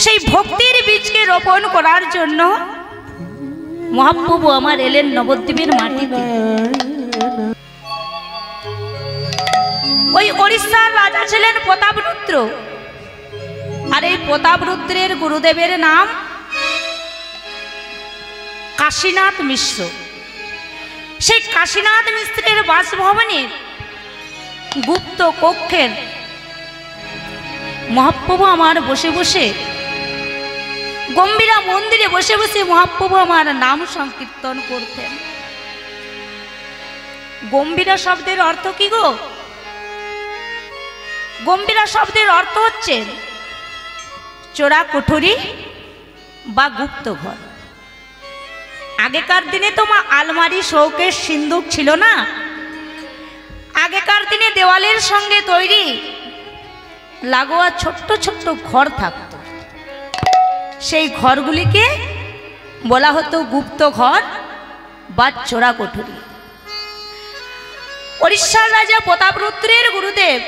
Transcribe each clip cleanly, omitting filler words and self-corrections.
সেই ভক্তির বীজকে রোপণ করার জন্য মহাপ্রভু আমার এলেন নবদ্বীপের মাটিতে। ওই ওড়িশার রাজা ছিলেন প্রতাপরুদ্র, আর এই প্রতাপরুদ্রের গুরুদেবের নাম কাশীনাথ মিশ্র। সেই কাশীনাথ মিশ্রের বাসভবনের গুপ্ত কক্ষের মহাপ্রভু আমার বসে বসে, গম্ভীরা মন্দিরে বসে বসে মহাপ্রভু আমার নাম সংকীর্তন করতেন। গম্ভীরা শব্দের অর্থ কি গো? গম্ভীরা শব্দের অর্থ হচ্ছে চোরা কুঠুরি বা গুপ্ত ঘর। আগেকার দিনে তো মা আলমারি শৌকের সিন্দুক ছিল না, আগেকার দিনে দেওয়ালের সঙ্গে তৈরি লাগোয়া ছোট্ট ছোট্ট ঘর থাকত। সেই ঘরগুলিকে বলা হতো গুপ্ত ঘর বা চোরা কুঠুরি। ওড়িশার রাজা প্রতাপরুদ্রের গুরুদেব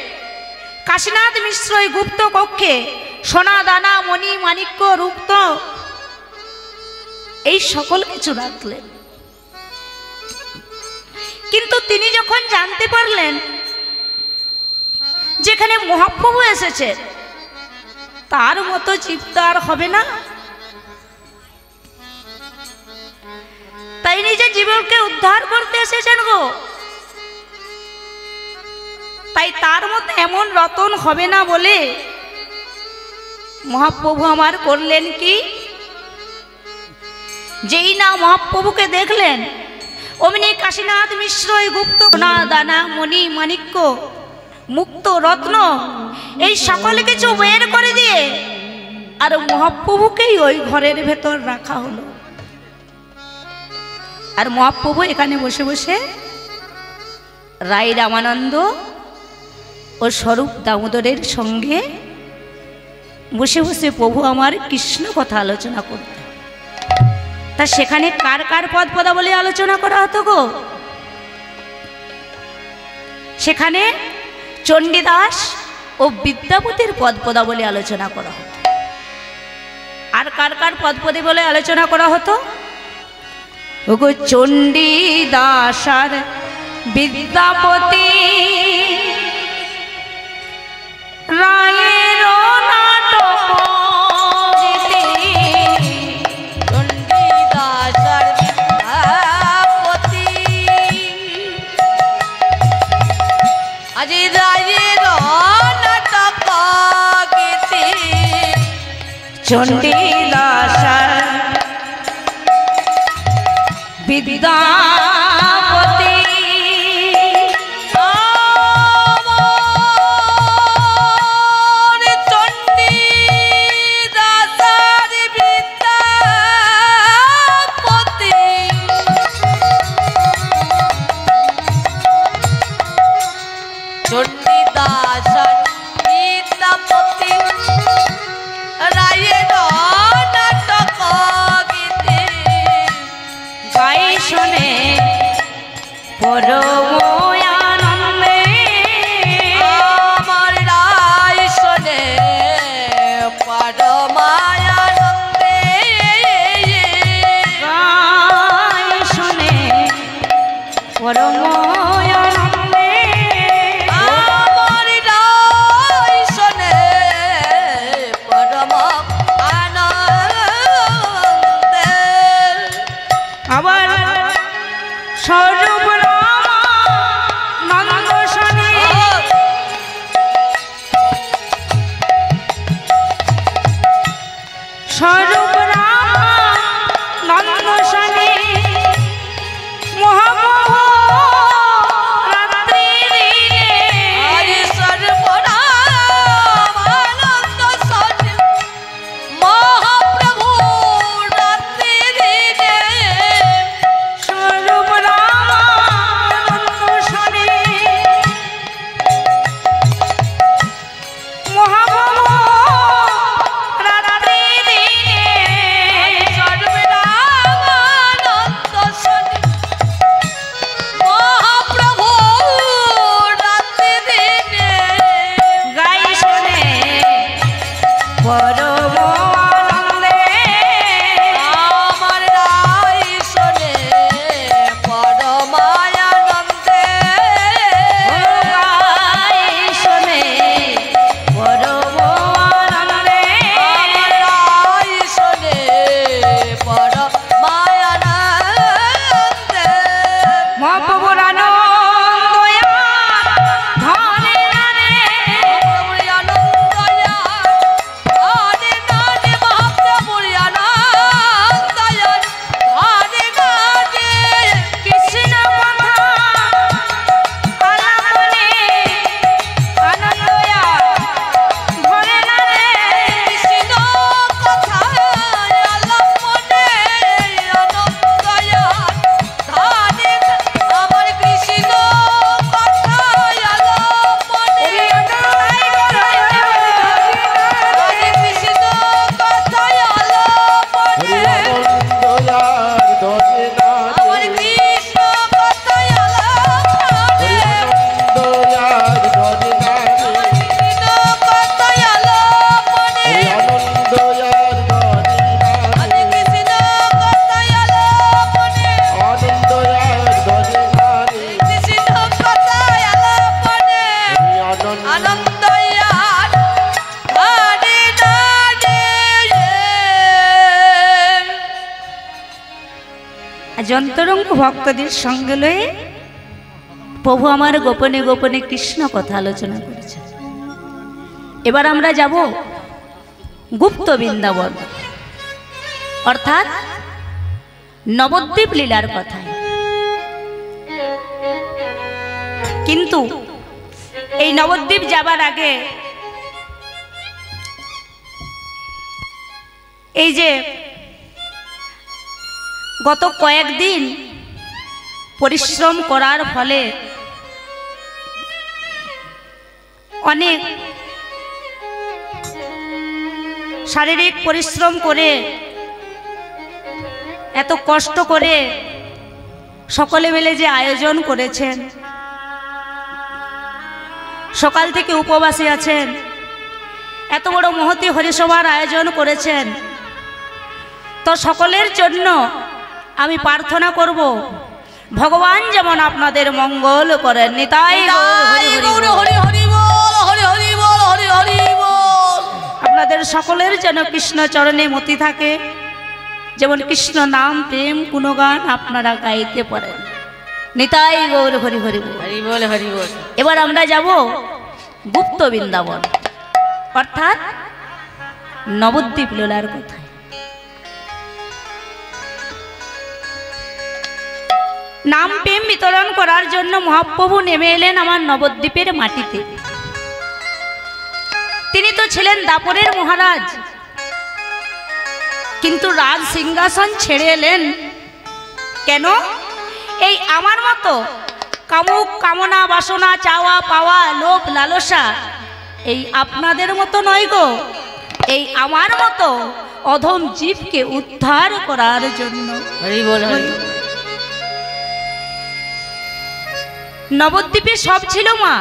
কাশীনাথ মিশ্র এই গুপ্ত কক্ষে সোনা দানা মণি মাণিক্য রুক্ত এই সকল কিছু রাখলেন। কিন্তু তিনি যখন জানতে পারলেন যেখানে মহাপ্রভু এসেছে, তার মতো জীবিত আর হবে না, তাই নিজের জীবনকে উদ্ধার করতে এসেছেন গো। তাই তার মতো এমন রতন হবে না বলে মহাপ্রভু আমার করলেন কি, যেই না মহাপ্রভুকে দেখলেন অমনি কাশীনাথ মিশ্র এই গুপ্ত সোনা দানা মণি মাণিক্য মুক্ত রত্ন এই সকল কিছু বের করে দিয়ে আর মহাপ্রভুকেই ওই ঘরের ভেতর রাখা হলো। আর মহাপ্রভু এখানে বসে বসে রায় রামানন্দ ও স্বরূপ দামোদরের সঙ্গে বসে বসে প্রভু আমার কৃষ্ণ কথা আলোচনা করতেন। তা সেখানে কার কার পদ পদাবলী আলোচনা করা হতো গো? সেখানে চণ্ডীদাস ও বিদ্যাপতির পদ পদাবলী আলোচনা করা হতো। আর কার কার পদ পদাবলী আলোচনা করা হতো? ওগো চণ্ডীদাস আর বিদ্যাপতি রায়ের নাটক চণ্ডীদাস আর বিদ্যাপতি আজি রায়ের নাটক গীতি। চণ্ডীদাস আর বিদ্যাপতি চণ্ডীদাস আর বিদ্যাপতি রায়ের নাটক গীতি গাই শোনে পরম আনন্দে আমার রায় শোনে পরমানন্দে। গাই শোনে পরম আনন্দে আমার রায় শোনে পরম আনন্দে। আবার স্বরূপ রামানন্দ শোনে স্বরূপ রামানন্দ শোনে মহাপ্রভু রাত্রি দিনে হরি সর্বরামানন্দ শোনে মহাপ্রভু রাত্রি দিনে। স্বরূপ রামানন্দ শোনে মহাপ্রভু রাত্রি দিনে সর্বরামানন্দ শোনে মহাপ্রভু রাত্রি দিনে। গাই শোনে পরম যন্তরঙ্গ ভক্তদের সঙ্গে লয়ে প্রভু আমার গোপনে গোপনে কৃষ্ণ কথা আলোচনা করেছে। এবার আমরা যাব গুপ্ত বৃন্দাবন, অর্থাৎ নবদ্বীপ লীলার কথায়। কিন্তু এই নবদ্বীপ যাবার আগে এই যে গত কয়েকদিন পরিশ্রম করার ফলে অনেক শারীরিক পরিশ্রম করে এত কষ্ট করে সকলে মিলে যে আয়োজন করেছেন, সকাল থেকে উপবাসী আছেন, এত বড় মহতী হরিসভার আয়োজন করেছেন, তো সকলের জন্য আমি প্রার্থনা করব ভগবান যেমন আপনাদের মঙ্গল করেন। নিতাই আপনাদের সকলের যেন কৃষ্ণ চরণে মতি থাকে, যেমন কৃষ্ণ নাম প্রেম গুণগান আপনারা গাইতে পারেন। নিতাই গৌর হরি হরি হরি বল হরি বল। এবার আমরা যাব গুপ্ত বৃন্দাবন, অর্থাৎ নবদ্বীপ লীলার কথায়। নাম প্রেম বিতরণ করার জন্য মহাপ্রভু নেমে এলেন আমার নবদ্বীপের মাটিতে। তিনি তো ছিলেন দাপরের মহারাজ, কিন্তু রাজ সিংহাসন ছেড়ে এলেন কেন? এই আমার মতো কামুক কামনা বাসনা চাওয়া পাওয়া লোভ লালসা এই আপনাদের মতো নয় গো, এই আমার মতো অধম জীবকে উদ্ধার করার জন্য। হরি বল হরি। নবদ্বীপে সব ছিল মা,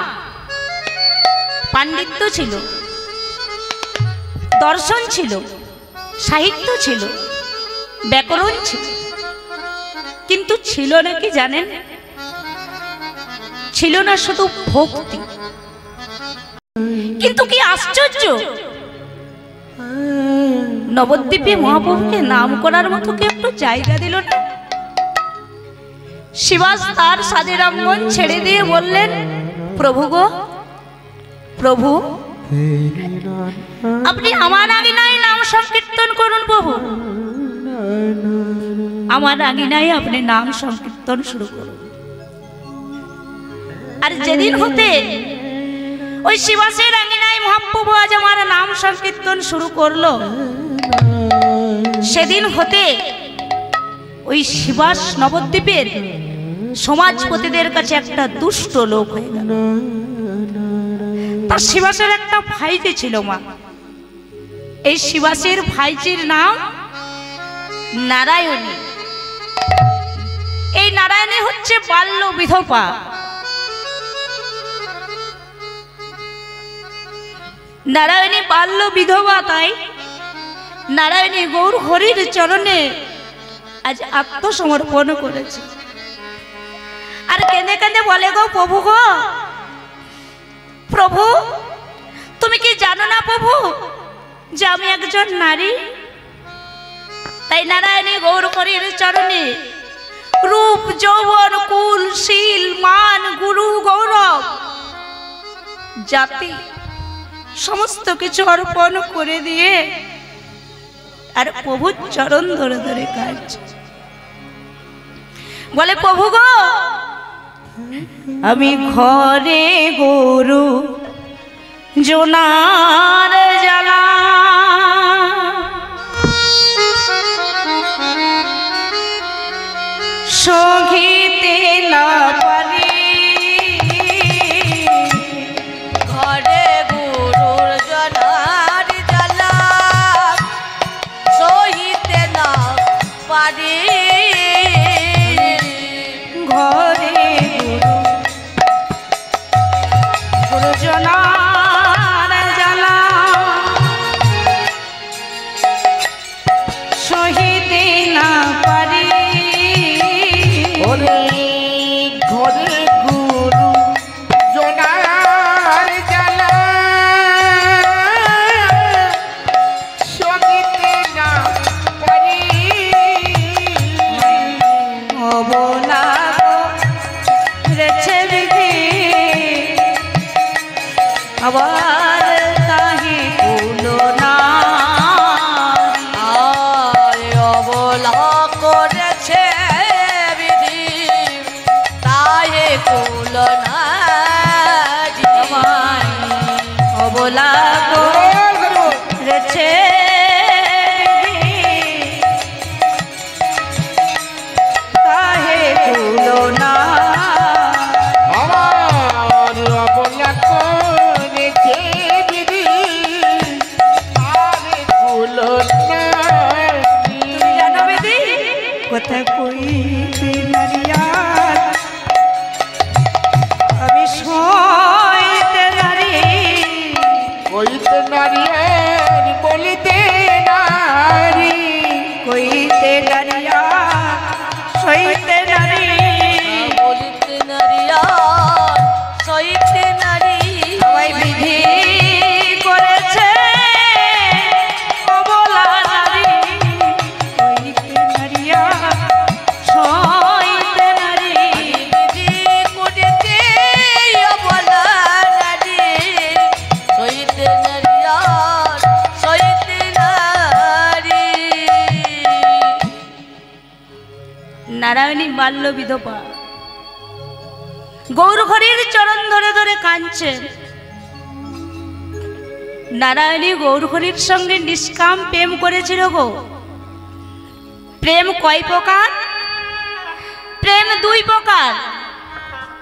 পাণ্ডিত্য ছিল, দর্শন ছিল, সাহিত্য ছিল, ব্যাকরণ ছিল, কিন্তু ছিল না কি জানেন? ছিল না শুধু ভক্তি। কিন্তু কি আশ্চর্য, নবদ্বীপে মহাপ্রভুকে নাম করার মতো কি একটু জায়গা দিল না। শিবাস তার সাজের অঙ্গন ছেড়ে দিয়ে বললেন, প্রভু গো প্রভু, আপনি আমার আঙিনায় নাম সংকীর্তন করুন প্রভু, আমার আঙিনায় আপনি নাম সংকীর্তন শুরু করুন। আর যেদিন হতে ওই শিবাসের আঙিনায় মহাপ্রভু আজ আমার নাম সংকীর্তন শুরু করলো, সেদিন হতে ওই শিবাস নবদ্বীপের সমাজপতিদের কাছে একটা দুষ্ট লোক হয়ে গেল। তার শিবাসের একটা ভাইজি ছিল মা, এই শিবাসের ভাইজির নাম নারায়ণী। এই নারায়ণী হচ্ছে বাল্য বিধবা। নারায়ণী বাল্য বিধবা, তাই নারায়ণী গৌর হরির চরণে আজ আত্মসমর্পণ করেছে। আর কেঁদে কেঁদে বলে, গো প্রভু গো প্রভু, তুমি কি জানো না প্রভু যে আমি একজন নারী? তাই নারায়ণী গৌর হরির চরণে রূপ যৌবন কুল শীল মান গুরু গৌরব জাতি সমস্ত কিছু অর্পণ করে দিয়ে আর প্রভুর চরণ ধরে ধরে কাজ বলে, প্রভু গো আমি ঘরে গরু জোনার জ্বালা সহিতে না পারি, ঘরে গুরুর জনার জ্বালা সহিতে না পারি, ঘরে গরু জোনার জ্বালা সহিতে না পারি। ঘরে গুরু জোনার জ্বালা সহিতে না পারি, কথা কইতে নারিয়া আমি সইতে নারী কইতে নারী বলিতে নারী কইতে নারিয়া সইতে নারী বলিতে নারিয়া সইতে নারী সবাই বিধি করেছে অবলা নারী কইতে নারিয়া সইতে নারী বিধি করিতে অবলা নারী সইতে নারিয়া সইতে নারী। নারায়ণী বাল্য বিধবা গৌরহরির চরণ ধরে ধরে কাঁদছেন। নারায়ণী গৌরহরির সঙ্গে নিষ্কাম প্রেম করেছিল গো। প্রেম কয় প্রকার? প্রেম দুই প্রকার।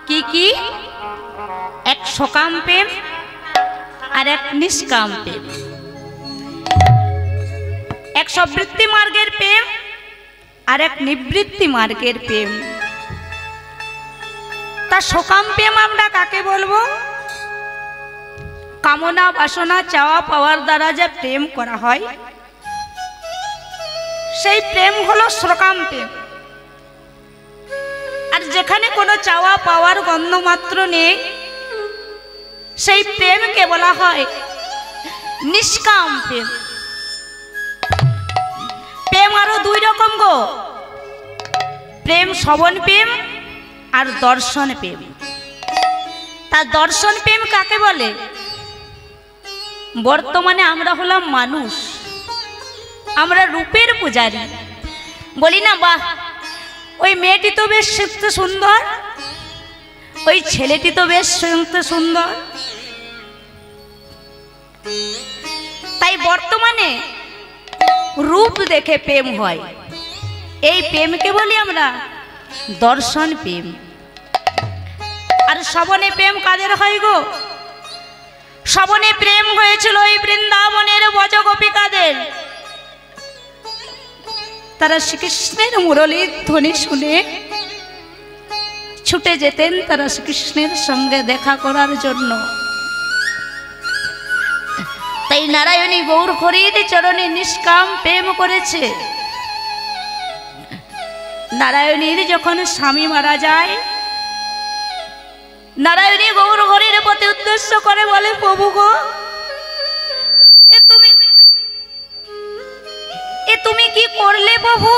কি কি? এক সকাম প্রেম আর এক নিষ্কাম প্রেম। এক সবৃত্তি মার্গের প্রেম আর এক নিবৃত্তি মার্গের প্রেম। তা সকাম প্রেম আমরা কাকে বলবো? কামনা বাসনা চাওয়া পাওয়ার দ্বারা যে প্রেম করা হয় সেই প্রেম হলো সকাম প্রেম। আর যেখানে কোনো চাওয়া পাওয়ার গন্ধ মাত্র নেই সেই প্রেমকে বলা হয় নিষ্কাম প্রেম। প্রেম আরো দুই রকম গো। প্রেম শ্রবণ প্রেম আর দর্শন প্রেম। তা দর্শন প্রেম কাকে বলে? বর্তমানে আমরা হলাম মানুষ, আমরা রূপের পূজারী। বলি না বাহ ওই মেয়েটি তো বেশ দেখতে সুন্দর, ওই ছেলেটি তো বেশ দেখতে সুন্দর। তাই বর্তমানে রূপ দেখে প্রেম হয়। এই প্রেমকে বলি আমরা দর্শন প্রেম। আর শ্রবণে প্রেম কাদের হয় গো? শ্রবণে প্রেম হয়েছিল ওই বৃন্দাবনের ব্রজগোপিকাদের। তারা শ্রীকৃষ্ণের মুরলীর ধ্বনি শুনে ছুটে যেতেন তারা শ্রীকৃষ্ণের সঙ্গে দেখা করার জন্য। তাই নারায়ণী গৌর হরির চরণে নিষ্কাম প্রেম করেছে। নারায়ণীর যখন স্বামী মারা যায় নারায়ণী গৌর হরির প্রতি উদ্দেশ্য করে বলে প্রভু গো এ তুমি কি করলে প্রভু?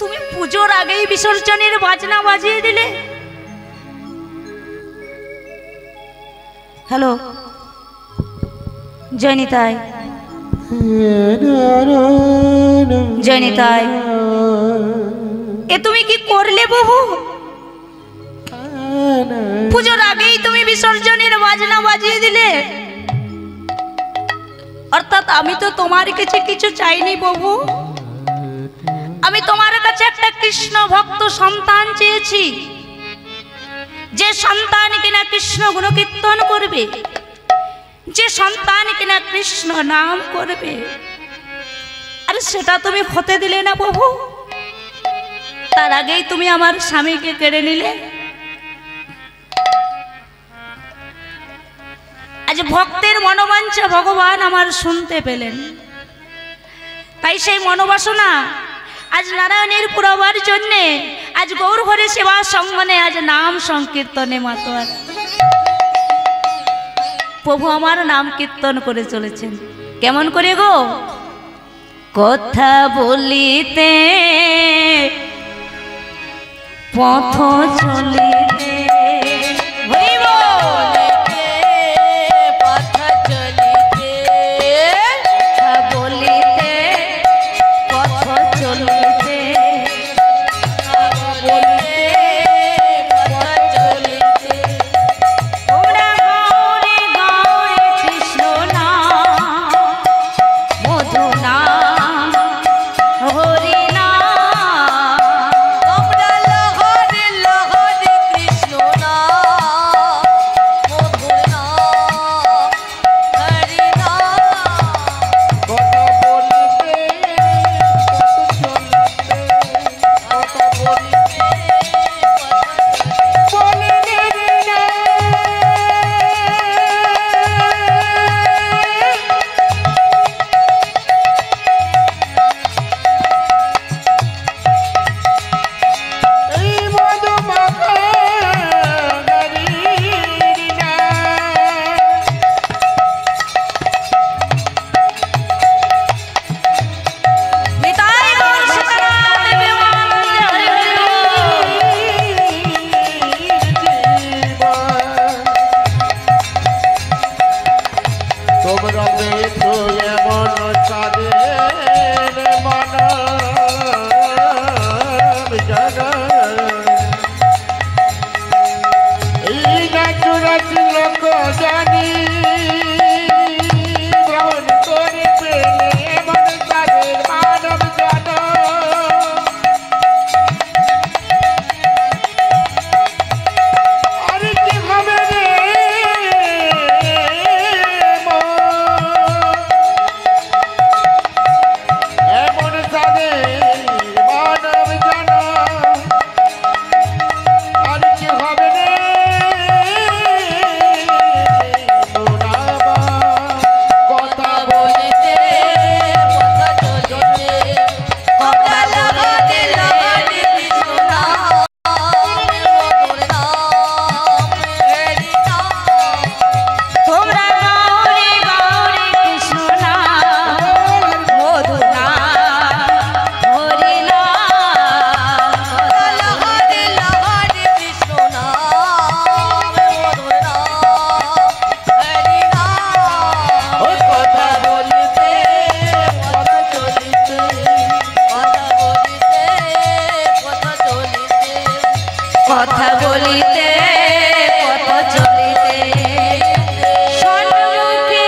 তুমি পুজোর আগেই বিসর্জনের বাজনা বাজিয়ে দিলে। হ্যালো জয়নিতাই, জয়নিতাই, এ তুমি কি করলে প্রভু? পুজোর আগেই তুমি বিসর্জনের বাজনা বাজিয়ে দিলে। অর্থাৎ আমি তো তোমার কাছে কিছু চাইনি প্রভু, আমি তোমার কাছে একটা কৃষ্ণ ভক্ত সন্তান চেয়েছি, যে সন্তান কিনা কৃষ্ণ গুণকীর্তন করবে, যে সন্তান কিনা কৃষ্ণ নাম করবে। আর সেটা তুমি হতে দিলে না প্রভু। তার আগেই তুমি আমার স্বামীকে কেড়ে নিলে। আজ ভক্তের মনোবাঞ্ছা ভগবান আমার শুনতে পেলেন। তাই সেই মনোবাসনা আজ নারায়ণের পুরবার জন্যে আজ গৌর হরি সেবা সঙ্গনে আজ নাম সংকীর্তনে মাতোয়ার প্রভু আমার নাম কীর্তন করে চলেছেন। কেমন করে গো? কথা বলিতে পথ চলিতে হইব পথ চলিতে কথা বলিতে পথ চলিতে পথ চলিতে তোমরা গৌরে গৌরে কৃষ্ণ নাম মধু নাম হরি নাম তোমরা লহরে লহরে কৃষ্ণ তো এমন চাঁদের মানব জগৎ এই না চুরাশি লোক জানি গ্রহণ করে পেলে এমন চাঁদের মানব জগৎ আরে কি হবে রে এমন চাঁদের মানব জগৎ আর কি হবে রে কথা বলিতে কথা চলিতে কথা লাগাতে লাগাতে কৃষ্ণা মধুর নাম হরি নাম তোমরা গৌরী গৌরী কৃষ্ণ নাম মধু নাম হরি নাম কথা লাগাতে লাগাতে কৃষ্ণ নাম মধুর নাম হরি নাম ও কথা বলিতে কথা চলিতে কথা বলিতে কথা চলিতে কথা বলিতে পথ চলিতে সন্মুখে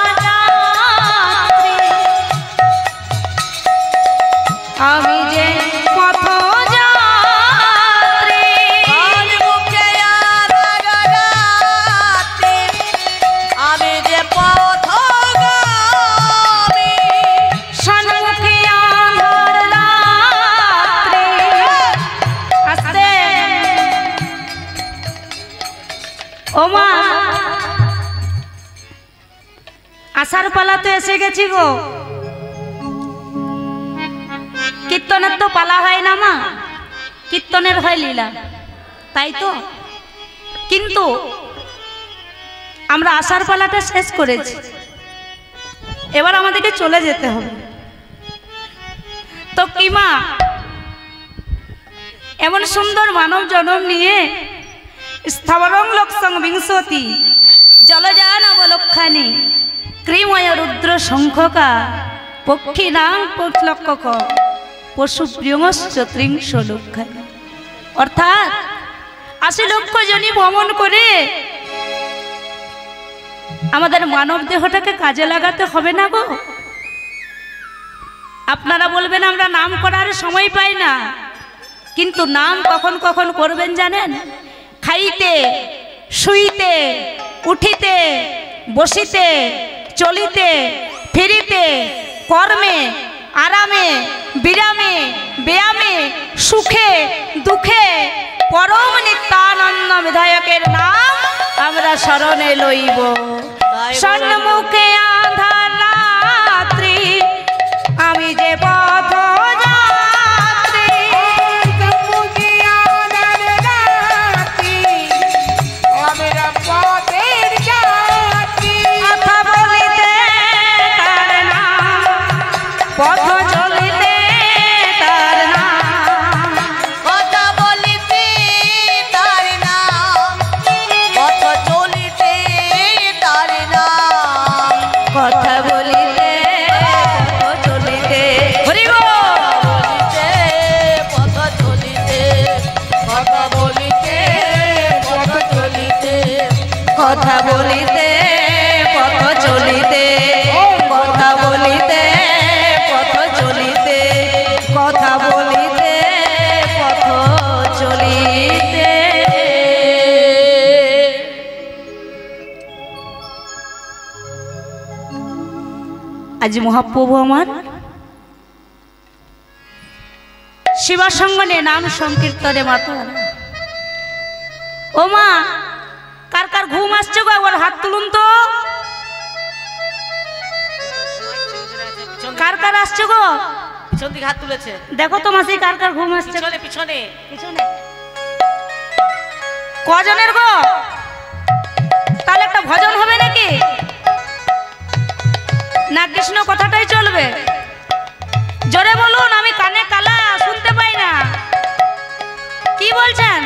আধারাত্রি আমি যে পথ যাত্রী মুখে আধারাতে আমি যে পথগামী সন্মুখে আধার রাত্রি আস্তে ওমা আসার পালা তো এসে গেছি গো কীর্তনের তো পালা হয় না মা কীর্তনের হয় লীলা তাই তো কিন্তু আমরা আসার পালাটা শেষ করেছি এবার আমাদেরকে চলে যেতে হবে তো কি মা এমন সুন্দর মানব জন্ম নিয়ে স্থাবরং লোকসং বিংশতি জলযান অবলক্ষানি ক্রিময় রুদ্র শঙ্খকা পক্ষী নাম লক্ষক পশু প্রিয়মশ্চ ত্রিংশ লক্ষানি অর্থাৎ ৮০ লক্ষ জনই ভ্রমণ করে আমাদের মানব দেহটাকে কাজে লাগাতে হবে না গো আপনারা বলবেন আমরা নাম করার সময় পাই না কিন্তু নাম কখন কখন করবেন জানেন খাইতে শুইতে উঠিতে বসিতে চলিতে ফিরিতে কর্মে আরামে বিরামে ব্যায়ামে সুখে দুঃখে পরম নিত্যানন্দ বিধায়কের নাম আমরা স্মরণে লইব সন্মুখে আধার রাত্রি আমি যে পথ যাত্রী মুখে আধার রাত্রি আমরা পথের যাত্রী কথা বলিতে তার নাম পথ চলিতে তার নাম কথা বলিতে তার নাম পথ চলিতে তার নাম কথা বলিতে পথ চলিতে হরি বল। বলিতে পথ চলিতে কথা বলিতে পথ চলিতে কথা বলিতে পথ চলিতে কথা বলিতে পথ চলিতে কথা বলিতে পথ চলিতে আজ মহাপ্রভু আমার শিবাসঙ্গনে নাম সংকীর্তনে মাতা ও মা কার কার ঘুম আসছে গো একবার হাত তুলুন তো কার কার আসছে গো পিছন দিকে হাত তুলেছে দেখো তো মাসি কার কার ঘুম আসছে পিছনে পিছনে পিছনে কজনের গো তাহলে একটা ভজন হবে নাকি না কৃষ্ণ কথাটাই চলবে জোরে বলুন আমি কানে কালা শুনতে পাই না কি বলছেন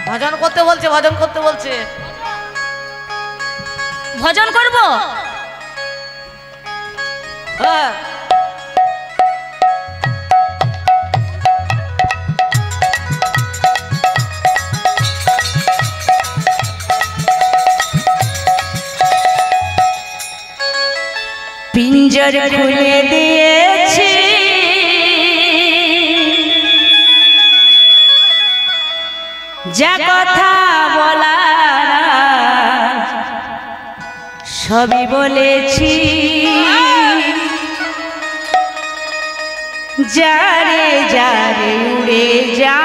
ভজন করতে বলছে ভজন করতে বলছে ভজন করব হ্যাঁ পিঞ্জর খুলে দিয়েছি যা কথা বলার সবই বলেছি যারে যারে উড়ে যা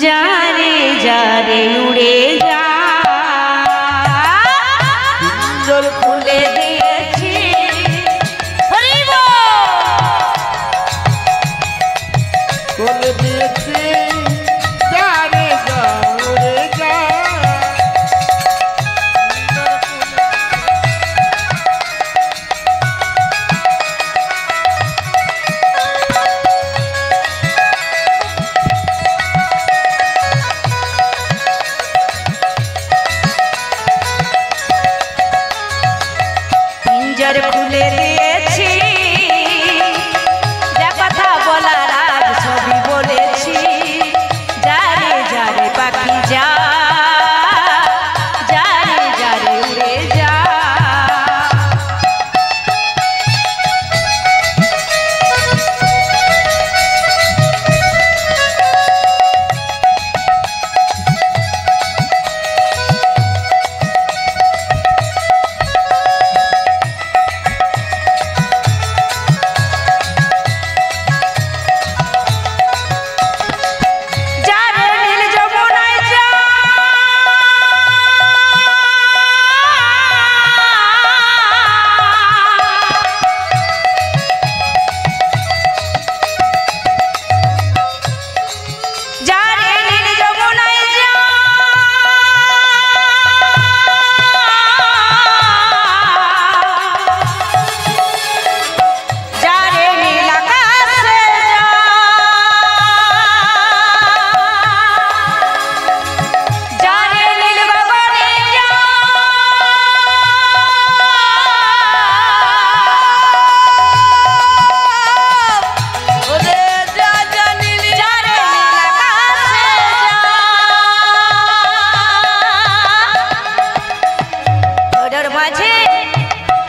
যারে যারে উড়ে যা খুলে দিয়েছি খুলে দিয়েছি যারে যা উড়ে যা পিঞ্জর খুলে দিয়েছি যা কথা বলার আজ সবই বলেছি যারে যারে পাখি যা যারে যারে উড়ে যা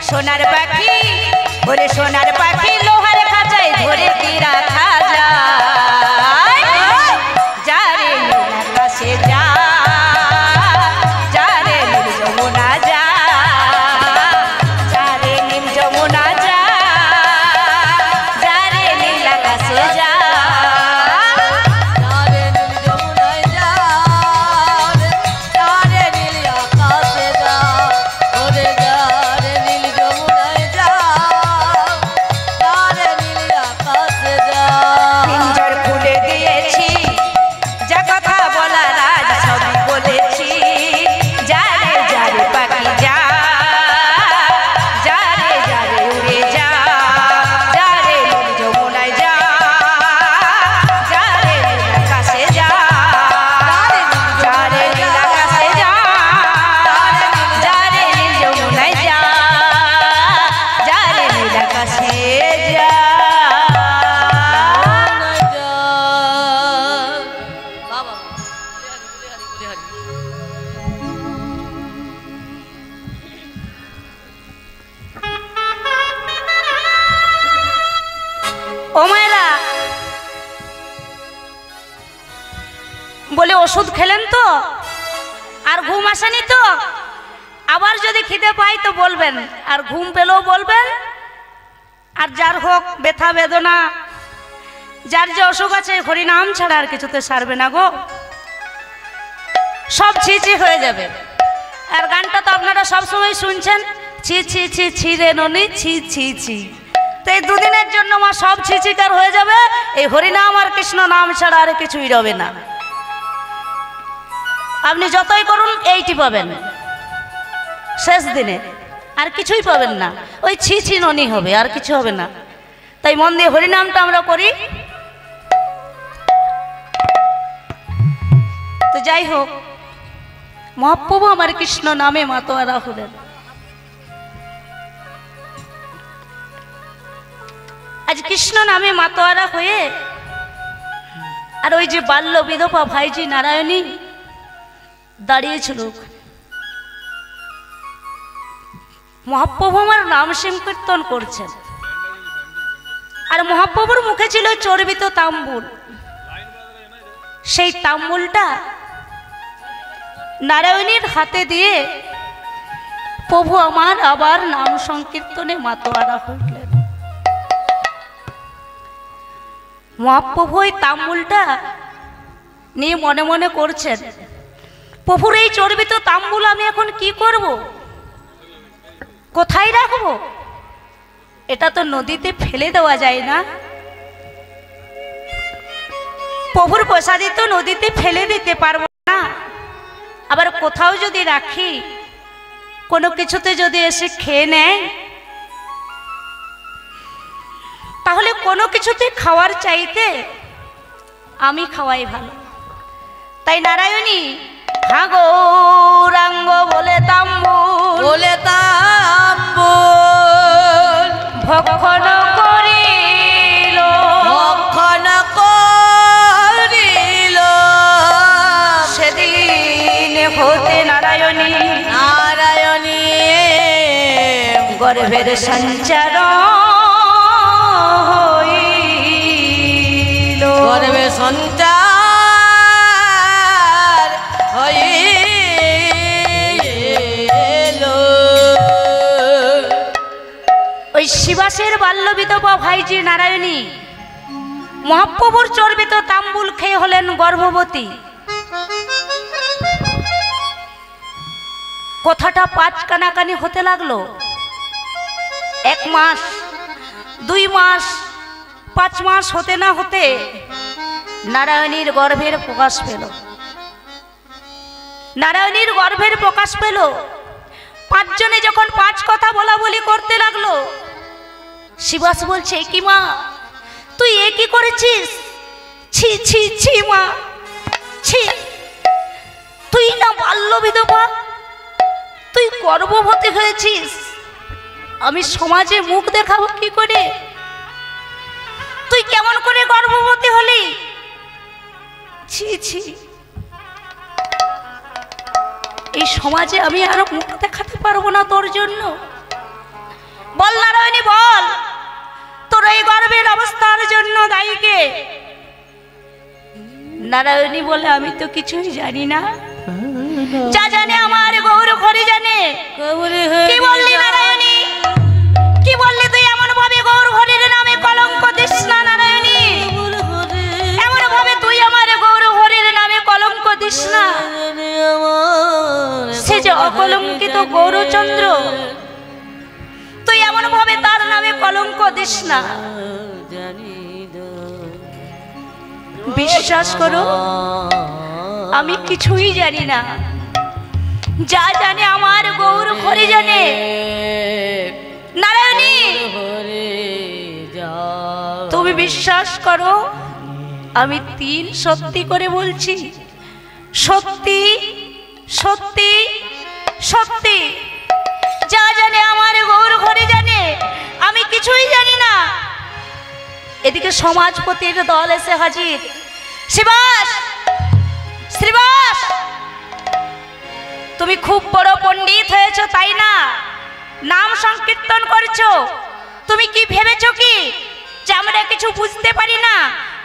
সোনার পাখি ওরে সোনার পাখি লোহার খাঁচায় ধরে কি রাখা যায় যারে নীল আকাশে যা যারে নীল যমুনা যা যারে নীল যমুনা যা যারে নীল আকাশে যা যারে নীল যমুনায় যা যারে নীল আকাশে যা ওরে যারে নীল যমুনায় যা যারে নীল আকাশে যা পিঞ্জর খুলে দিয়েছি যা কথা বলার আজ সবই বলেছি যারে যারে পাখি যা যারে যারে উড়ে যা যারে নীল যমুনায় যা যারে নীল আকাশে যা যারে নীল আকাশে যা যারে নীল যমুনায় যা যারে নীল আকাশে যা বাবা হরি হরি ও মায়েরা বলে ওষুধ খেলেন তো আর ঘুম আসেনি তো আবার যদি খিদে পাই তো বলবেন আর ঘুম পেলেও বলবেন আর যার হোক ব্যথা বেদনা যার যে অসুখ আছে হরিনাম ছাড়া আর কিছুতে সারবে না গো সব ছি হয়ে যাবে আর গানটা তো আপনারা সবসময় শুনছেন ছি ছি ছি ছি রে ননি ছি ছি ছি তো এই দুদিনের জন্য মা সব ছিচিকার হয়ে যাবে এই হরিনাম আর কৃষ্ণ নাম ছাড়া আর কিছুই রবে না আপনি যতই করুন এইটি পাবেন শেষ দিনে আর কিছুই পাবেন না ওই ছি ছি ননি হবে আর কিছু হবে না তাই মন দিয়ে হরিনামটা আমরা করি তো যাই হোক মহাপ্রভু আমার কৃষ্ণ নামে মাতোয়ারা হলেন আজ কৃষ্ণ নামে মাতোয়ারা হয়ে আর ওই যে বাল্য বিধবা ভাইজি নারায়ণী দাঁড়িয়েছিল, মহাপ্রভু আমার নাম সংকীর্তন করছেন, আর মহাপ্রভুর মুখে ছিল চর্বিত তাম্বুল। সেই তাম্বুলটা নারায়ণীর হাতে দিয়ে প্রভু আমার আবার নাম সংকীর্তনে মাতোয়ারা হইলেন। মহাপ্রভু ওই তাম্বুলটা নিয়ে মনে মনে করছেন, প্রভুর এই চর্বিত তাম্বুল আমি এখন কি করব, কোথায় রাখবো? এটা তো নদীতে ফেলে দেওয়া যায় না, প্রভুর প্রসাদে তো নদীতে ফেলে দিতে পারবো না। আবার কোথাও যদি রাখি, কোনো কিছুতে যদি এসে খেয়ে নেয়, তাহলে কোনো কিছুতে খাওয়ার চাইতে আমি খাওয়াই ভালো। তাই নারায়ণী হা গৌরাঙ্গ বলে তাম্বুল ভক্ষণ করিল, সেদিন হতে নারায়ণী গর্ভের সঞ্চার হইল, গর্ভে সঞ্চার হইল। ওই শিবাসের বাল্য বিধবা ভাইজি নারায়ণী মহাপ্রভুর চর্বিত তাম্বুল খেয়ে হলেন গর্ভবতী। কথাটা পাঁচ কানাকানি হতে লাগলো। 1 মাস, 2 মাস, 5 মাস হতে না হতে নারায়ণীর গর্ভের প্রকাশ পেল। নারায়ণীর গর্ভের প্রকাশ পেল। 5 জনে যখন 5 কথা বলা বলি করতে লাগলো, শিবাস বলছে, কি মা তুই এ কি করেছিস? ছি ছি ছি মা, ছি, তুই না বাল্য বিধবা, তুই গর্ভবতী হয়েছিস, আমি সমাজে মুখ দেখাবো কি করে? তুই কেমন করে গর্ভবতী হলি? ছি ছি, এই সমাজে আমি আরো মুখ দেখাতে পারবো না তোর জন্য। বল নারায়ণী বল, তোর এই গর্ভের অবস্থার জন্য দায়ী কে? নারায়ণী বলে, আমি তো কিছুই জানি না, যা জানে আমার গৌর হরি জানে। কি বললি নারায়ণী, কি বললি তুই? এমন ভাবে গৌর হরির নামে কলঙ্ক দিস না নারায়ণী, এমন ভাবে তুই আমার গৌর হরির নামে কলঙ্ক দিস না। সে যে অকলঙ্কিত গৌরচন্দ্র, তুই এমন ভাবে তার নামে কলঙ্ক দিস না। বিশ্বাস করো, আমি কিছুই জানি না, যা জানে আমার গৌর হরি জানে। নারায়ণী তুমি বিশ্বাস করো, আমি 3 সত্যি করে বলছি, সত্যি সত্যি সত্যি, যা জানে আমার গৌর হরি জানে, আমি কিছুই জানি না। এদিকে সমাজপতির দল এসে হাজির। শিবাস, শ্রীবাস, তুমি খুব বড় পণ্ডিত হয়েছো তাই না? নাম সংকীর্তন করছো, তুমি কি ভেবেছো কি যে আমরা কিছু বুঝতে পারি না,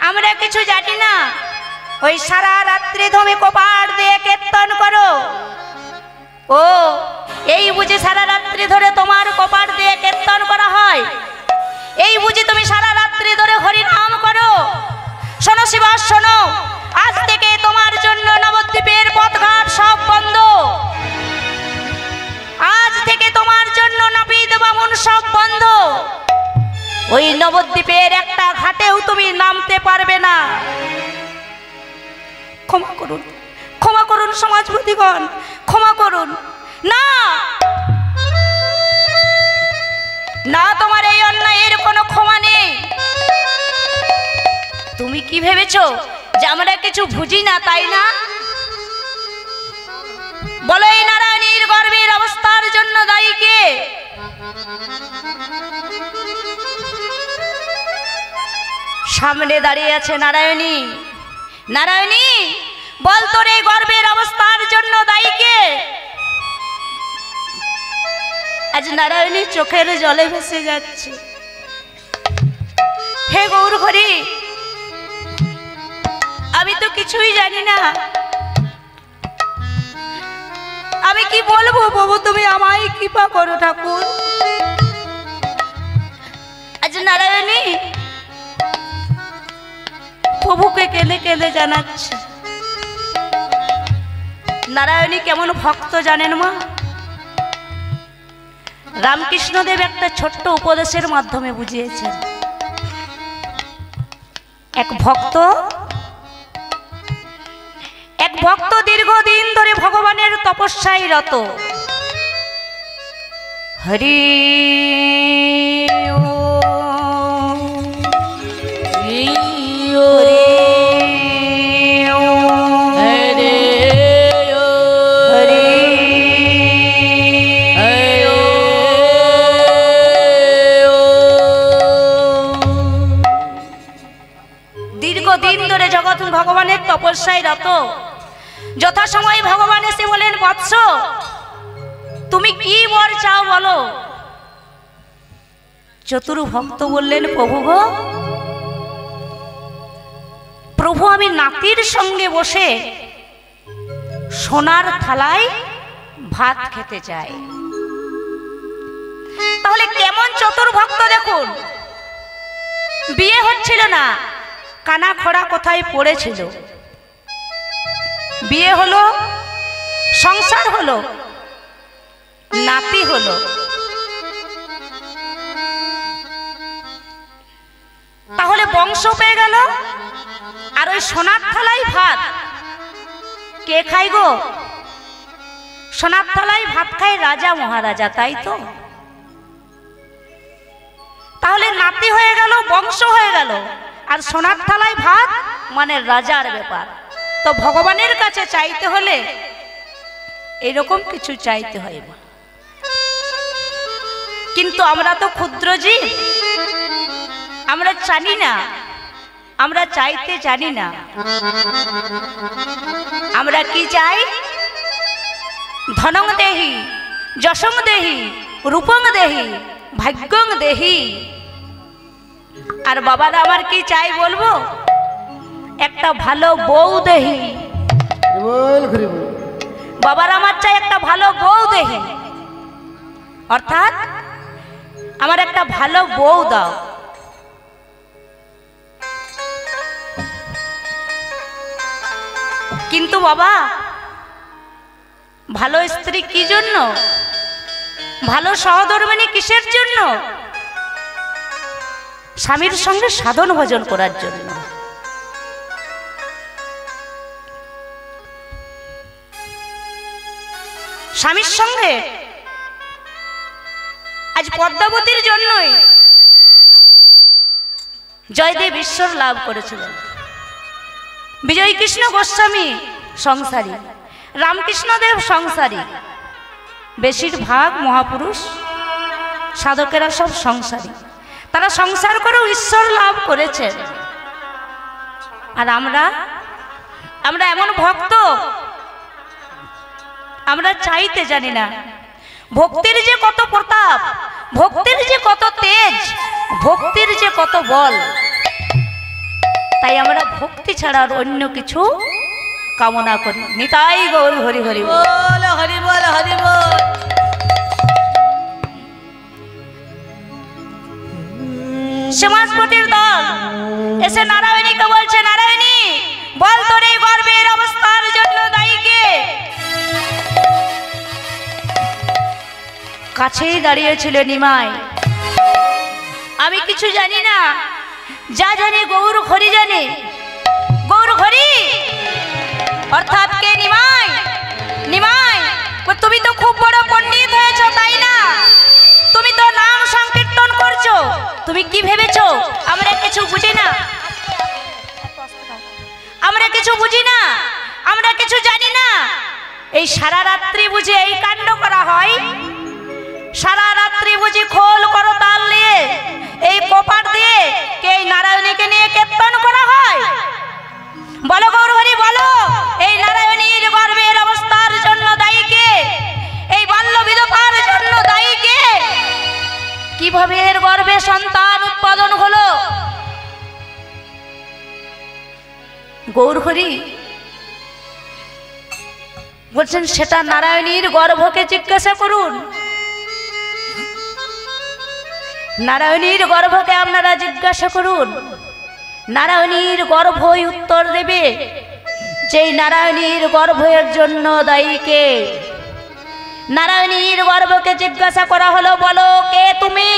আমরা কিছু জানি না? ওই সারা রাত্রি তুমি কপাট দিয়ে কীর্তন করো। ও এই বুঝি সারা রাত্রি ধরে তোমার কপাট দিয়ে কীর্তন করা হয়? এই বুঝি তুমি সারা রাত্রি ধরে হরি নাম করো? শোনো শিবাস, শোনো, আজ থেকে তোমার জন্য নবদ্বীপের পথঘাট সব বন্ধ। আজ থেকে তোমার জন্য নাপিত বামুন সব বন্ধ। ওই নবদ্বীপের একটা ঘাটেও তুমি নামতে পারবে না। ক্ষমা করুন, ক্ষমা করুন সমাজপতিগণ, ক্ষমা করুন। না না, তোমার এই অন্যায়ের কোনো ক্ষমা নেই। তুমি কি ভেবেছো যে আমরা কিছু বুঝি না তাই না? বলো, এই নারায়ণীর গর্ভের অবস্থার জন্য দায়ী কে? সামনে দাঁড়িয়ে আছে নারায়ণী। নারায়ণী, বল তোর এই গর্বের অবস্থার জন্য দায়ী কে? আজ নারায়ণী চোখের জলে ভেসে যাচ্ছে। হে গৌর হরি, আমি তো কিছুই জানি না, আমি কি বলবো প্রভু, তুমি আমায় কৃপা করো ঠাকুর। আজ নারায়ণী প্রভুকে কেঁদে কেঁদে জানাচ্ছে। নারায়ণী কেমন ভক্ত জানেন মা? রামকৃষ্ণদেব একটা ছোট্ট উপদেশের মাধ্যমে বুঝিয়েছেন। এক ভক্ত দীর্ঘদিন ধরে ভগবানের তপস্যায় রত। হরি দীর্ঘদিন ধরে জগৎ ভগবানের তপস্যায় রত। যথাসময়ে ভগবান এসে বলেন, বৎস তুমি কি বর চাও বলো। চতুর ভক্ত বললেন, প্রভু গো, প্রভু আমি নাতির সঙ্গে বসে সোনার থালায় ভাত খেতে চাই। তাহলে কেমন চতুর ভক্ত দেখুন। বিয়ে হচ্ছিল না, কানা খোড়া কোথায় পড়েছিল, বিয়ে হলো, সংসার হলো, নাতি হলো। তাহলে বংশ পেয়ে গেল। আর ওই সোনার থালায় ভাত কে খাই গো? সোনার থালায় ভাত খায় রাজা মহারাজা, তাই তো? তাহলে নাতি হয়ে গেল, বংশ হয়ে গেল, আর সোনার থালায় ভাত মানে রাজার ব্যাপার। তো ভগবানের কাছে চাইতে হলে এরকম কিছু চাইতে হয় না। কিন্তু আমরা তো ক্ষুদ্র জীব, আমরা জানি না, আমরা চাইতে জানি না। আমরা কি চাই? ধনং দেহি, যশং দেহি, রূপং দেহি, ভাগ্যং দেহি। আর বাবারা আমার কি চাই বলবো? একটা ভালো বউ দেহি। বাবার আমার চাই একটা ভালো বউ দেহি, অর্থাৎ আমার একটা ভালো বউ দাও। কিন্তু বাবা, ভালো স্ত্রী কি জন্য? ভালো সহধর্মিণী কিসের জন্য? স্বামীর সঙ্গে সাধন ভজন করার জন্য। স্বামীর সঙ্গে আজ পদ্মাবতীর জন্যই জয়দেব ঈশ্বর লাভ করেছিলেন। বিজয় কৃষ্ণ গোস্বামী সংসারী, রামকৃষ্ণদেব সংসারী, বেশিরভাগ মহাপুরুষ সাধকেরা সব সংসারী। তারা সংসার করেও ঈশ্বর লাভ করেছেন। আর আমরা এমন ভক্ত, আমরা চাইতে জানি না। ভক্তির যে কত প্রতাপ, ভক্তির যে কত তেজ, ভক্তির যে কত বল, তাই আমরা ভক্তি ছাড়া আর অন্য কিছু কামনা করি। নিতাই গৌর হরি হরি বল, হরি বল, হরি বল। সমাজপতির দল এসে নারায়ণীকে বলছে, নারায়ণী বল তোর এই গর্বের অবস্থার জন্য দায়ী কে? কাছেই দাঁড়িয়েছিল নিমাই। আমি কিছু জানি না, যা জানি গৌর হরি জানে। গৌর হরি অর্থাৎ কে? নিমাই। নিমাই, তুমি তো খুব বড় পণ্ডিত হয়েছ, তাই না? তুমি তো নাম সংকীর্তন করছো, তুমি কি ভেবেছো আমরা কিছু বুঝি না? আমরা কিছু বুঝি না, আমরা কিছু জানি না। এই সারা রাত্রি বুঝে এই কাণ্ড করা হয়? সারা রাত্রি বুঝি খোল করো তাল নিয়ে, এই কোপার দিয়ে কে নারায়ণীকে নিয়ে কেতন কিভাবে এর গর্ভে সন্তান উৎপাদন হলো? গৌরহরি বলছেন সেটা নারায়ণীর গর্ভকে জিজ্ঞাসা করুন। নারায়ণীর গর্ভকে আপনারা জিজ্ঞাসা করুন, নারায়ণীর গর্ভই উত্তর দেবে। যেই নারায়ণীর গর্ভের জন্য দায়ী কে? নারায়ণীর গর্ভকে জিজ্ঞাসা করা হলো, বলো কে তুমি,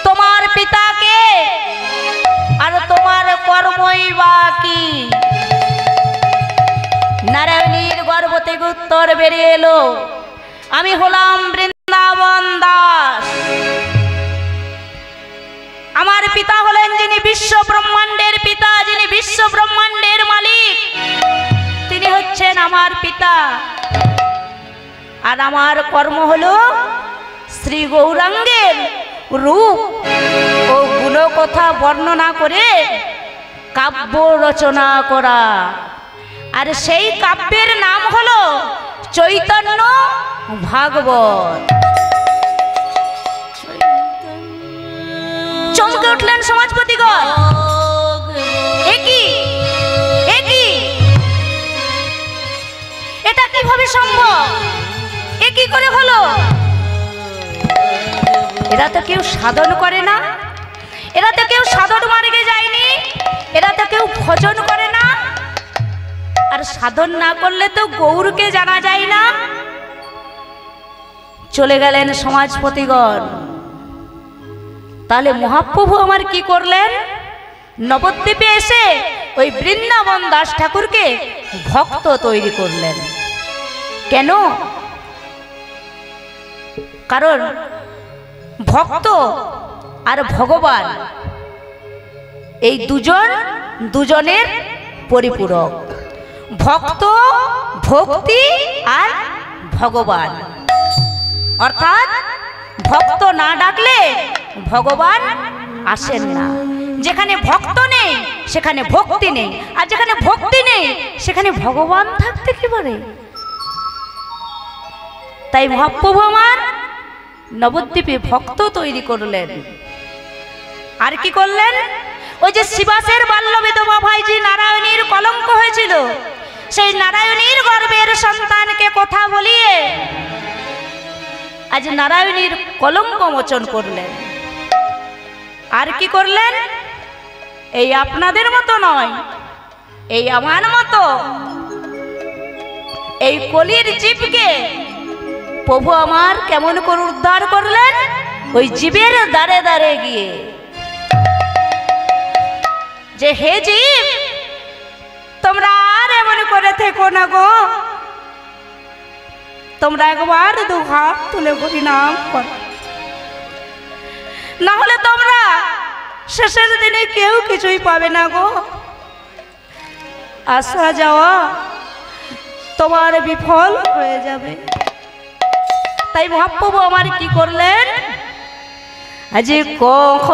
তোমার পিতা কে, আর তোমার কর্মই বা কি? নারায়ণীর গর্ভ থেকে উত্তর বেরিয়ে এলো, আমি হলাম বৃন্দাবন দাস। আমার পিতা হলেন যিনি বিশ্ব ব্রহ্মাণ্ডের পিতা, যিনি বিশ্ব ব্রহ্মাণ্ডের মালিক, তিনি হচ্ছেন আমার পিতা। আর আমার কর্ম হলো শ্রী গৌরাঙ্গের রূপ ও গুণ কথা বর্ণনা করে কাব্য রচনা করা। আর সেই কাব্যের নাম হলো চৈতন্য ভাগবত। চমকে উঠলেন সমাজপতিগণ, এটা কিভাবে সম্ভব? এ কি করে হলো? এরা তো কেউ সাধন করে না, এরা তো কেউ সাধন মার্গে যায়নি, এরা তো কেউ ভজন করে না। আর সাধন না করলে তো গৌরকে জানা যায় না। চলে গেলেন সমাজপতিগণ। তাহলে মহাপ্রভু আমার কি করলেন? নবদ্বীপে এসে ওই বৃন্দাবন দাস ঠাকুরকে ভক্ত তৈরি করলেন। কেন? কারণ ভক্ত আর ভগবান এই দুজনের পরিপূরক। ভক্ত, ভক্তি আর ভগবান, অর্থাৎ ভক্ত না ডাকলে ভগবান আসেন না। যেখানে ভক্ত নেই সেখানে ভক্তি নেই, আর যেখানে ভক্তি নেই সেখানে ভগবান থাকতে কি পারে? তাই মহাপ্রভু আমার নবদ্বীপে ভক্ত তৈরি করলেন। আর কি করলেন? ওই যে শিবাসের বাল্য বিধবা ভাইজি নারায়ণীর কলঙ্ক হয়েছিল, সেই নারায়ণীর গর্ভের সন্তানকে কথা বলিয়ে আজ নারায়ণীর কলঙ্ক মোচন করলেন। আর কি করলেন? এই আপনাদের মতো নয়, এই আমার মতো এই কলির জীবকে প্রভু আমার কেমন করে উদ্ধার করলেন? ওই জীবের দ্বারে দ্বারে গিয়ে, যে হে জীব, তোমরা আর এমন করে থেকো না গো, তোমরা একবার দু হাত তুলে হরিনাম করো, না হলে তোমরা শেষের দিনে কেউ কিছুই পাবে না গো। আসা যাওয়া তোমার বিফল হয়ে যাবে। তাই মহাপ্রভু আমার কি করলেন? আজ কহ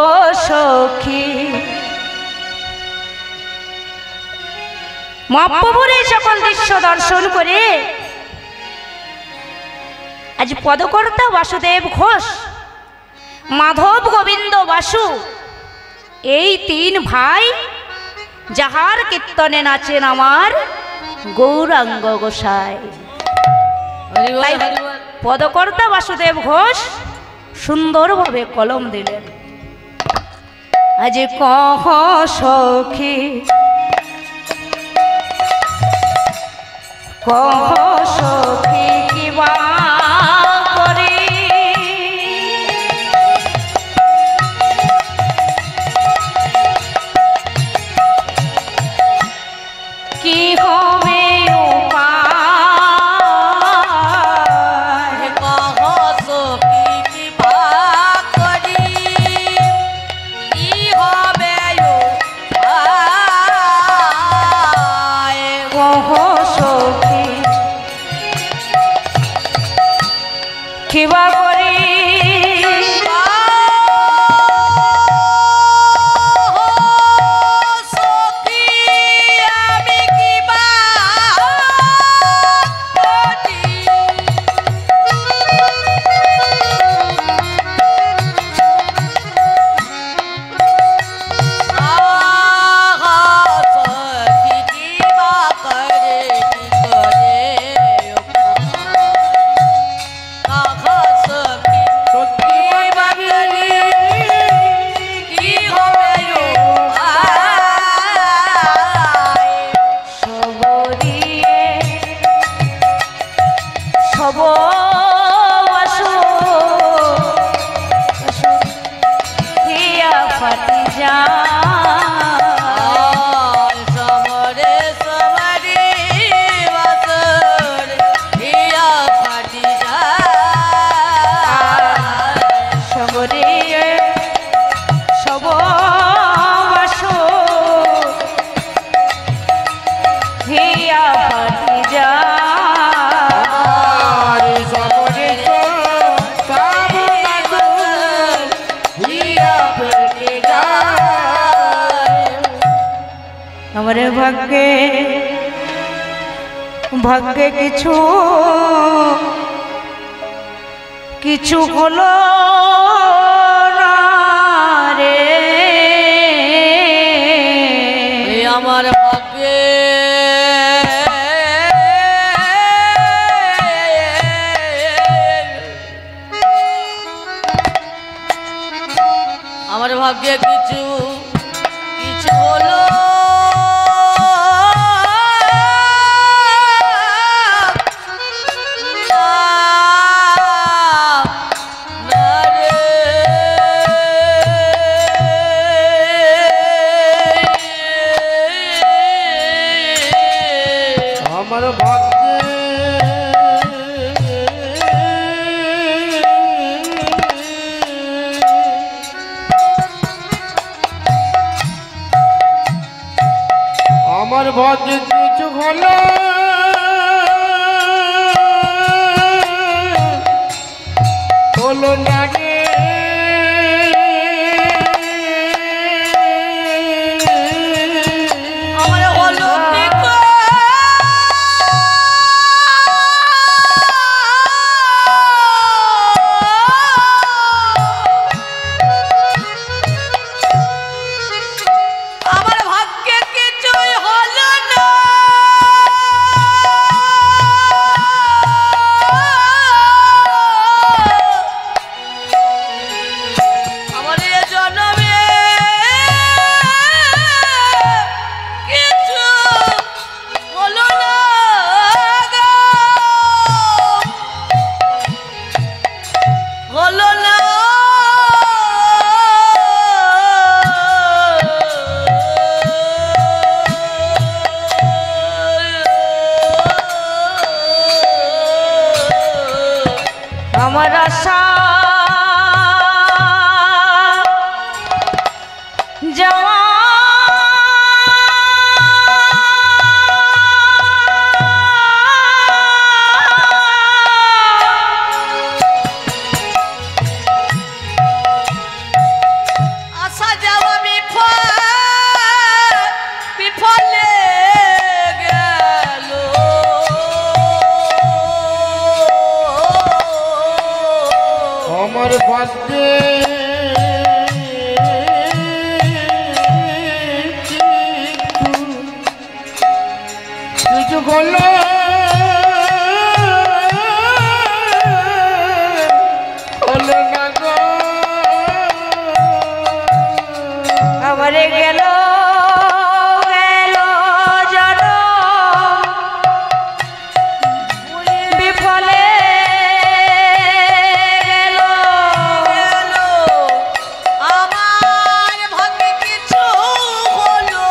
সখী, মহাপ্রভুর এই সকল দৃশ্য দর্শন করে আজ পদকর্তা বাসুদেব ঘোষ, মাধব গোবিন্দ বাসু, এই তিন ভাই যাহার কীর্তনে নাচেন আমার গৌরাঙ্গ গোসাই। পদকর্তা বাসুদেব ঘোষ সুন্দরভাবে কলম দিলেন, আজ কহ সখী, কহ সখী কিবা করি, কি হবে উপায়, কহ সখী কিবা করি, কি হবে উপায়, কহ সখী কিবা করি, সখী আমি কিবা করি, আমার ভাগ্যে ভাগ্যে কিছু কিছু হলো না রে আমার ভাগ্যে আমার ভাগ্যে কিছু কিছু হলো আমার ভাগ্যে আমার ভাগ্যে কিছু হলো হলো না রে আমার হলো কি গো? আমার ভাগ্যে কিছুই হলো না আমার এ জন্মে কিছু হলো না গো। হলো না আমার আশা যাওয়া আসা যাওয়া বিফলে গেল আমার ভাগ্যে কিছু হলো হলো না গো আমারে গেল গেল জনম বিফলে গেল আমার ভাগ্যে কিছু হলো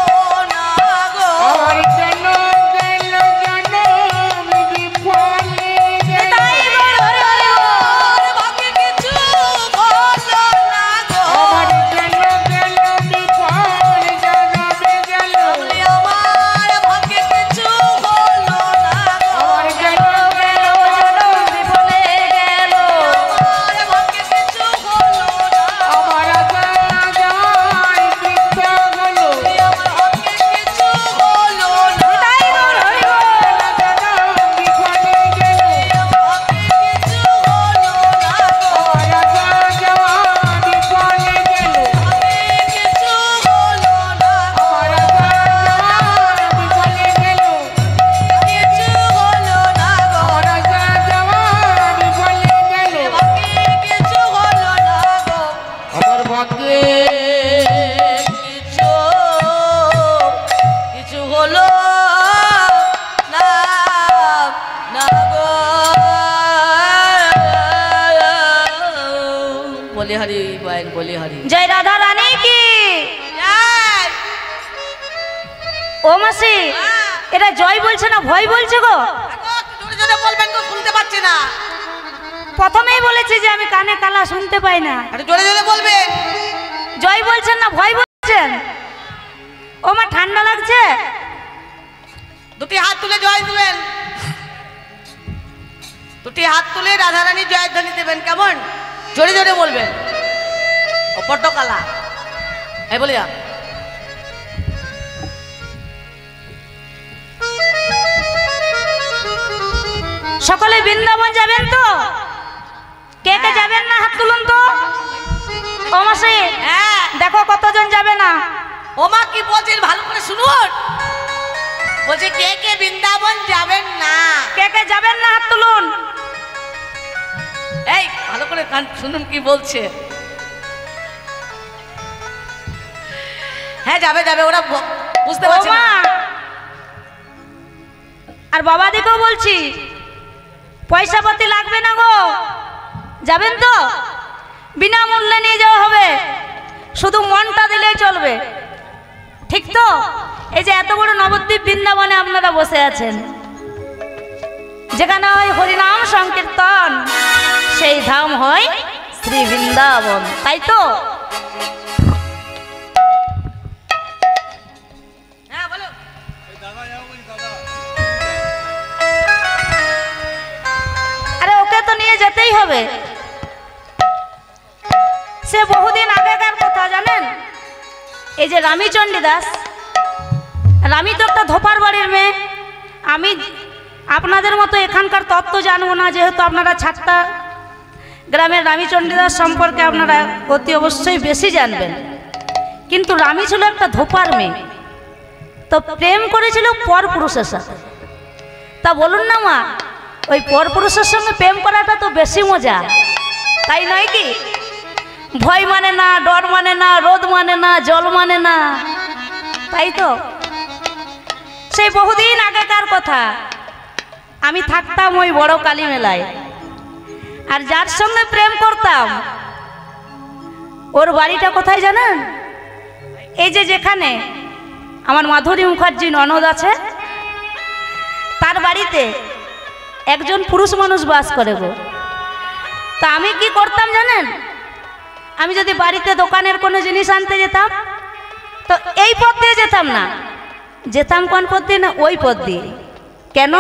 না গো আমার জন্য গেল জনম বিফলে গেল আমার ভাগ্যে কিছু হলো না গো আমার জন্য গেল বিফলে জনমে গেল আমার ভাগ্যে কিছু হলো না গো আমার জন্য গেল জনম বিফলে গেল আমার ভাগ্যে কিছু হলো না আমার আশা যায় বৃথা হলো আমার ভাগ্যে কিছু হলো না জনম বিফলে গেল আমার ভাগ্যে কিছু হলো না গো আমার আশা যায় বিফলে গেল কিছু হলো না গো আমার আশা যায় বিফলে গেল কিছু হলো না গো আমার আশা যায় বিফলে গেল ভাগ্যে কিছু হলো না গো আমার ভাগ্যে কিছু কিছু হলো না না গো বলি হরি বল বলি হরি জয় রাধা রানী কি জয়। ও মাসি এটা জয় বলছে না ভয় বলছে গো দেখো, জোরে জোরে বলবেন গো, শুনতে পাচ্ছি না। প্রথমেই বলেছি যে আমি কানে কালা শুনতে পাই না একটু জোরে জোরে বলবেন। জয় বলছেন না ভয় বলছেন ও মা ঠান্ডা লাগছে দুটি হাত তুলে জয় দিবেন, দুটি হাত তুলে রাধারানী জয়ধ্বনি দেবেন। কেমন জোরে জোরে বলবেন। ও পট্টকালা এই বলিয়া সকলে বৃন্দাবন যাবেন তো? কে কে যাবেন না হাত তুলুন তো। ও মাসি, হ্যাঁ দেখো কতজন যাবে না। ওমা কি বলছেন ভালো করে শুনুন। বলছে কে কে বৃন্দাবন যাবেন না? কে কে যাবেন না হাত তুলুন। এই ভালো করে কান শুনুন কি বলছে। হ্যাঁ যাবে যাবে, ওরা বুঝতে পারছে ও না। মা, আর বাবাদিকেও বলছি, পয়সা পাতি লাগবে না গো, যাবেন তো? বিনামূল্যে নিয়ে যাওয়া হবে, শুধু মনটা দিলেই চলবে, ঠিক তো? এই যে এত বড় নবদ্বীপ বৃন্দাবনে আপনারা বসে আছেন, যেখানে হয় হরিনাম সংকীর্তন, সেই ধাম হয় শ্রী বৃন্দাবন, তাই তো? হ্যাঁ বলো। আরে ওকে তো নিয়ে যেতেই হবে, সে বহুদিন আগেকার কথা জানেন। এই যে রামীচণ্ডী দাস, রামী তো একটা ধোপার বাড়ির মেয়ে। আমি আপনাদের মতো এখানকার তত্ত্ব জানবো না, যেহেতু আপনারা ছাত্তা গ্রামের রামীচণ্ডী দাস সম্পর্কে আপনারা অতি অবশ্যই বেশি জানবেন। কিন্তু রামী ছিল একটা ধোপার মেয়ে, তো প্রেম করেছিল পরপুরুষের সাথে। তা বলুন না মা, ওই পরপুরুষের সঙ্গে প্রেম করাটা তো বেশি মজা, তাই নয় কি? ভয় মানে না, ডর মানে না, রোদ মানে না, জল মানে না, তাই তো? সেই বহুদিন আগেকার কথা। আমি থাকতাম ওই বড় কালী মেলায়, আর যার সঙ্গে প্রেম করতাম ওর বাড়িটা কোথায় জানেন? এই যে যেখানে আমার মাধুরী মুখার্জি ননদ আছে, তার বাড়িতে একজন পুরুষ মানুষ বাস করে গো। তা আমি কি করতাম জানেন? আমি যদি বাড়িতে দোকানের কোনো জিনিস আনতে যেতাম, তো এই পথ দিয়ে যেতাম না, যেতাম কোন পথ দিয়ে? না ওই পথ দিয়ে। কেন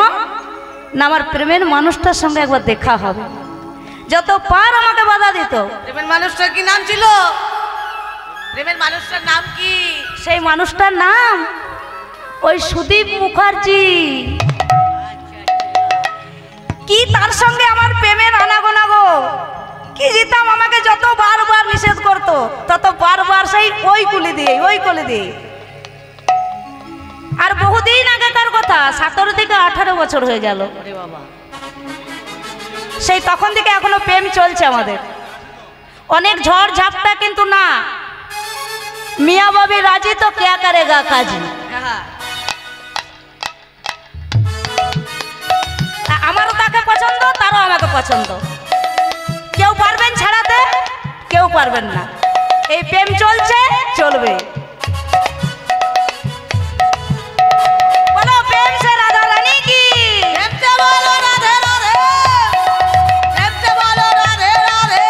না, আমার প্রেমের মানুষটার সঙ্গে একবার দেখা হবে। যত পার আমাকে বাধা দিত। প্রেমের মানুষটার কি নাম ছিল? প্রেমের মানুষটার নাম কি? সেই মানুষটার নাম ওই সুদীপ মুখার্জি। কি তার সঙ্গে আমার প্রেমের আনাগোনা গো! কি যেতাম, আমাকে যত বারবার নিষেধ করতো, তত বারবার সেই ওই কুলি দিয়ে, ওই কুলি দিয়ে। আর বহুদিন আগেকার কথা, 17 থেকে 18 বছর হয়ে গেল। ওরে বাবা, সেই তখন থেকে এখনো প্রেম চলছে আমাদের। অনেক ঝড় ঝাপটা, কিন্তু না, মিয়া বাবি রাজি তো क्या करेगा काजी। হ্যাঁ আমারও তাকে পছন্দ, তারও আমাকে পছন্দ। কেউ পারবেন ছাড়াতে, কেউ পারবেন না। এই প্রেম চলছে, চলবে। বলো প্রেম সে রাধা রানী কি। প্রেমতে বলো রাধে রাধে, প্রেমতে বলো রাধে রাধে,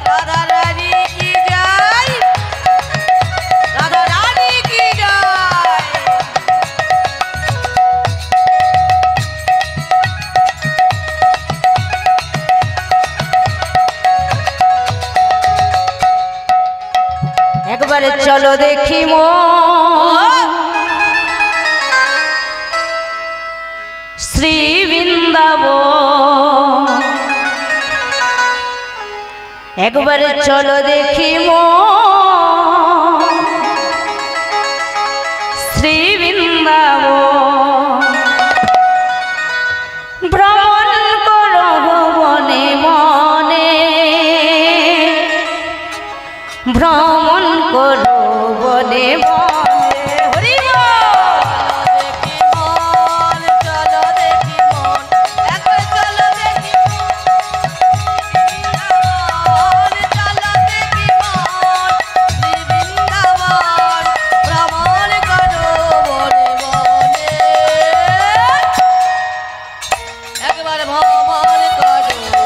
রাধা রানী কি জয়, রাধা রানী কি জয়। একবারে চলো দেখি মো শ্রী বৃন্দাবন, একবারে চলো দেখি মো শ্রী বৃন্দাবন। ভ্রমণ করো বনে মনে, ভ্রমণ করো বনে বনে। হরি দেখি মন, চলো দেখি মন, একবার চলো দেখি মন, চলো দেখি মন, শ্রী বৃন্দাবন, ভ্রমণ করো বনে বনে, একবার ভ্রমণ করো বনে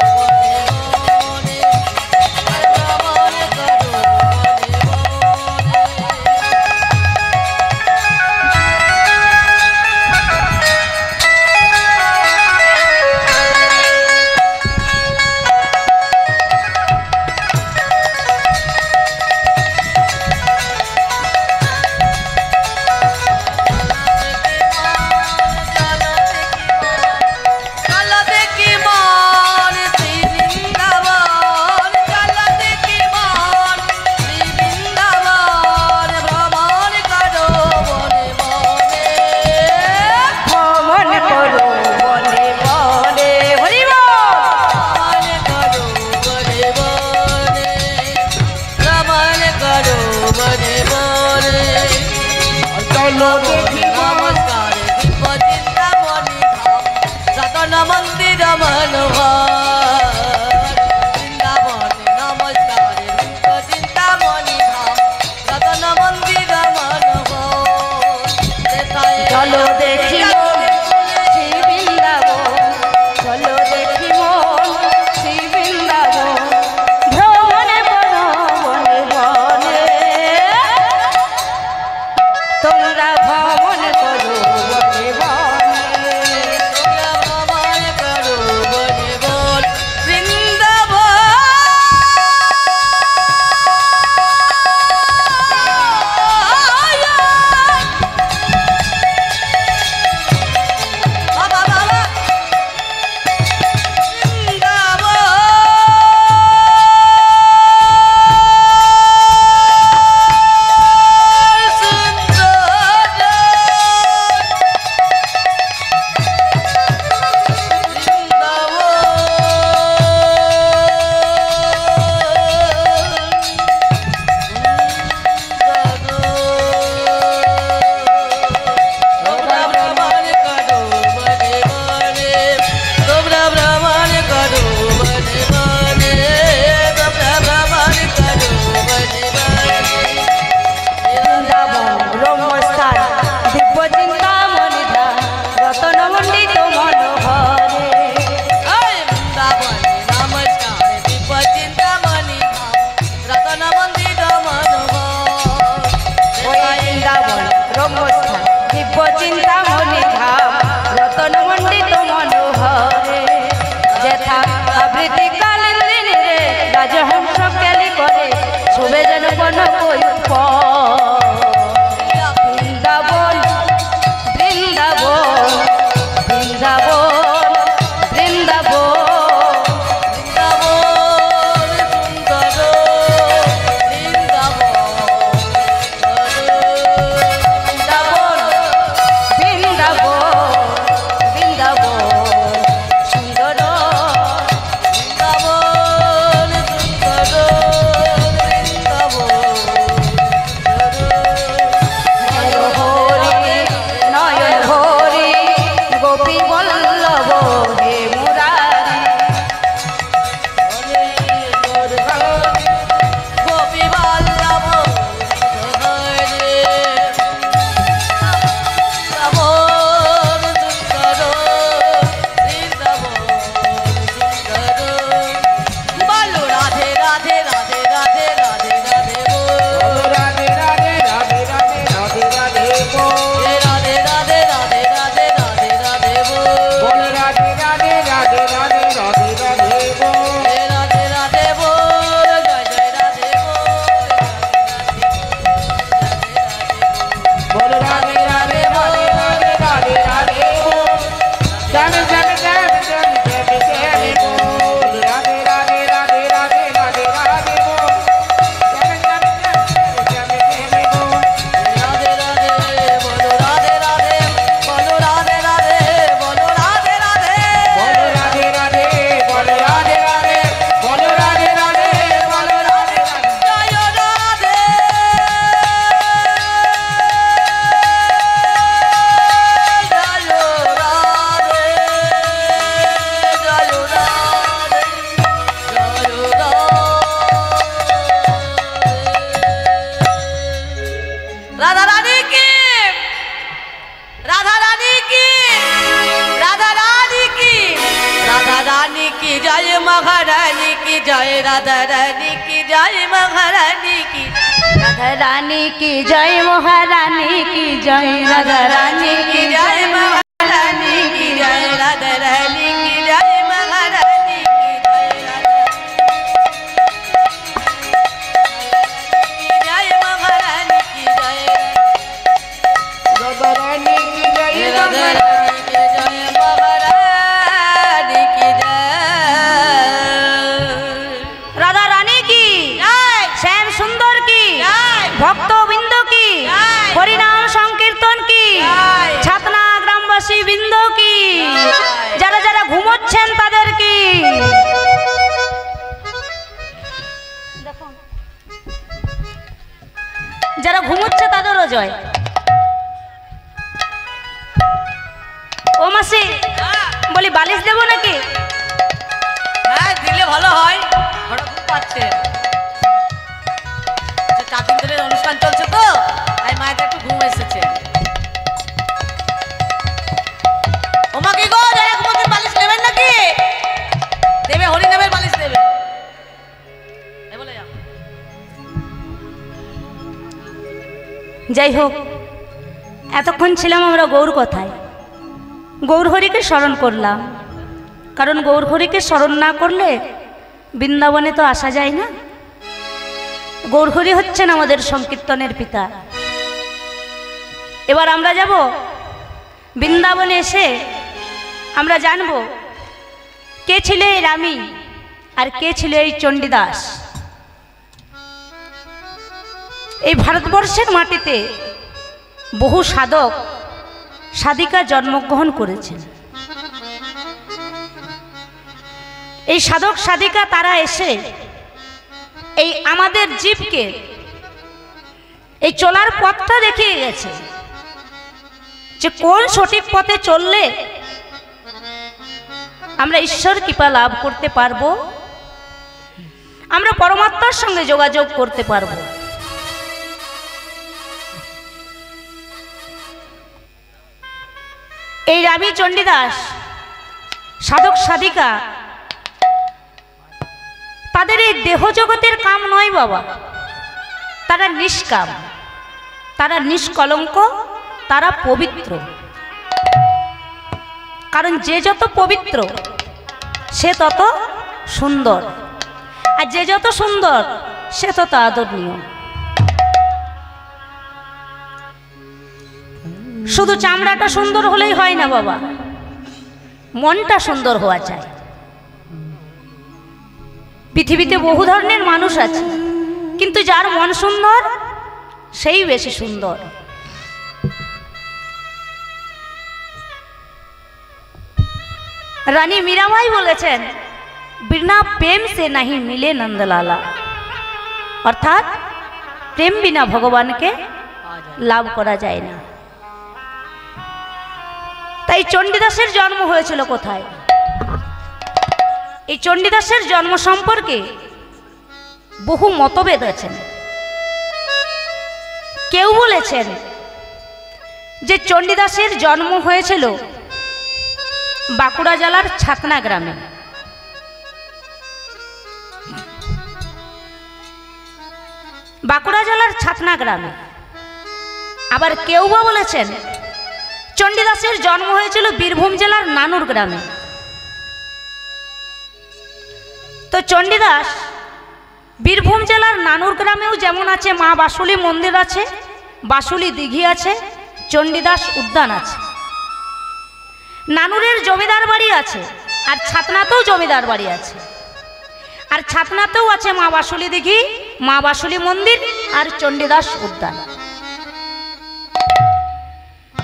বনে, ভ্রমণ করো বনে বনে। महारानी की जय, राधा रानी की जय, महारानी की राधा रानी की जय, महारानी की जय, राधा रानी की जय, महारानी की जय, राधा रानी की जय, महारानी की जय, महारानी की जय, राधा रानी की जय, राधा रानी की जय, महारानी की जय, राधा रानी की जय, श्याम सुंदर की जय, ভক্তবৃন্দ কি জয়। হরিনাম সংকীর্তন কি জয়। ছাতনা গ্রামবাসী বৃন্দ কি জয়। যারা যারা ঘুমোচ্ছেন তাদের কি যারা ঘুমোচ্ছে তাদেরও জয়। ও মাসি বলি বালিশ দেবো নাকি? হ্যাঁ দিলে ভালো হয়, ঘরে খুব পাচ্ছে। 4 দিন ধরে অনুষ্ঠান চলছে তো, তাই মায়ের একটু ঘুম এসেছে। ওমাকে গো, যারা ঘুমোতে বালিশ নেবেন নাকি? দেবে, হরিনামের বালিশ দেবে। এই বলে যাও। যাই হোক, এতক্ষণ ছিলাম আমরা গৌর কথায়। গৌরহরিকে স্মরণ করলাম, কারণ গৌরহরিকে স্মরণ না করলে বৃন্দাবনে তো আসা যায় না। গৌরহরি হচ্ছেন আমাদের সংকীর্তনের পিতা। এবার আমরা যাব বৃন্দাবনে, এসে আমরা জানব কে ছিল এই রামী আর কে ছিল এই চণ্ডীদাস। এই ভারতবর্ষের মাটিতে বহু সাধক সাধিকা জন্মগ্রহণ করেছেন। এই সাধক সাধিকা তারা এসে এই আমাদের জীবকে এই চলার পথটা দেখিয়ে গেছে, যে কোন সঠিক পথে চললে আমরা ঈশ্বর কৃপা লাভ করতে পারবো, আমরা পরমাত্মার সঙ্গে যোগাযোগ করতে পারবো। এই রামী চণ্ডীদাস সাধক সাধিকা, তাদের এই দেহ জগতের কাম নয় বাবা, তারা নিষ্কাম, তারা নিষ্কলঙ্ক, তারা পবিত্র। কারণ যে যত পবিত্র সে তত সুন্দর, আর যে যত সুন্দর সে তত আদরণীয়। শুধু চামড়াটা সুন্দর হলেই হয় না বাবা, মনটা সুন্দর হওয়া চাই। পৃথিবীতে বহু ধরনের মানুষ আছে, কিন্তু যার মন সুন্দর সেই বেশি সুন্দর। রানী মীরাবাই বলেছেন, বিনা প্রেম সে নাহি মিলে নন্দলালা, অর্থাৎ প্রেম বিনা ভগবানকে লাভ করা যায় না। তাই চণ্ডীদাসের জন্ম হয়েছিল কোথায়? এই চণ্ডীদাসের জন্ম সম্পর্কে বহু মতভেদ আছেন। কেউ বলেছেন যে চণ্ডীদাসের জন্ম হয়েছিল বাঁকুড়া জেলার ছাতনা গ্রামে। বাঁকুড়া জেলার ছাতনা গ্রামে। আবার কেউ বা বলেছেন চণ্ডীদাসের জন্ম হয়েছিল বীরভূম জেলার নানুর গ্রামে। তো চণ্ডীদাস বীরভূম জেলার নানুর গ্রামেও যেমন আছে মা বাসুলি মন্দির আছে, বাসুলি দিঘি আছে, চণ্ডীদাস উদ্যান আছে। নানুরের জমিদার বাড়ি আছে, আর ছাতনাতেও জমিদার বাড়ি আছে, আর ছাতনাতেও আছে মা বাসুলি দিঘি, মা বাসুলি মন্দির আর চণ্ডীদাস উদ্যান।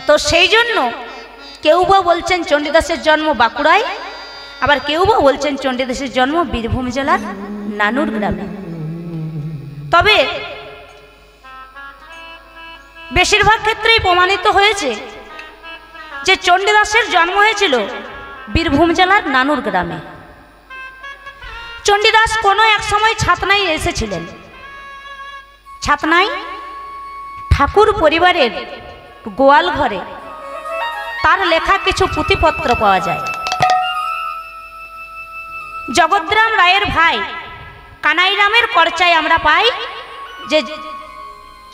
তো সেই জন্য কেউ বা বলছেন চণ্ডীদাসের জন্ম বাঁকুড়ায়, আবার কেউ বা বলছেন চণ্ডীদাসের জন্ম বীরভূম জেলার নানুর গ্রামে। তবে বেশিরভাগ ক্ষেত্রেই প্রমাণিত হয়েছে যে চণ্ডীদাসের জন্ম হয়েছিল বীরভূম জেলার নানুর গ্রামে। চণ্ডীদাস কোনো এক সময় ছাতনায় এসেছিলেন। ছাতনায় ঠাকুর পরিবারের গোয়াল ঘরে তার লেখা কিছু পুঁথিপত্র পাওয়া যায়। জগদ্রাম রায়ের ভাই কানাইরামের পর্চায় আমরা পাই যে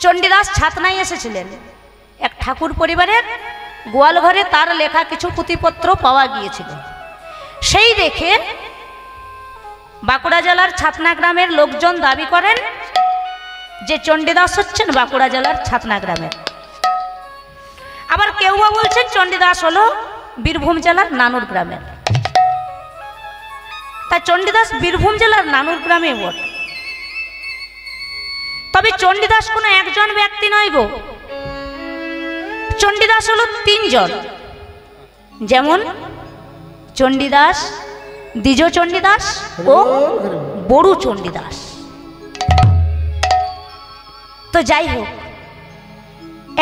চণ্ডীদাস ছাতনায় এসেছিলেন। এক ঠাকুর পরিবারের গোয়াল ঘরে তার লেখা কিছু পুঁথিপত্র পাওয়া গিয়েছিল। সেই দেখে বাঁকুড়া জেলার ছাতনা গ্রামের লোকজন দাবি করেন যে চণ্ডীদাস হচ্ছেন বাঁকুড়া জেলার ছাতনা গ্রামের। আবার কেউ বা বলছেন চণ্ডীদাস হলো বীরভূম জেলার নানুর গ্রামের। তাই চণ্ডীদাস বীরভূম জেলার নানুর গ্রামে বটে। তবে চণ্ডীদাস কোনো একজন ব্যক্তি নয় গো, চণ্ডীদাস হলো তিনজন। যেমন চণ্ডীদাস, দ্বিজ চণ্ডীদাস ও বড়ু চণ্ডীদাস। তো যাই হোক,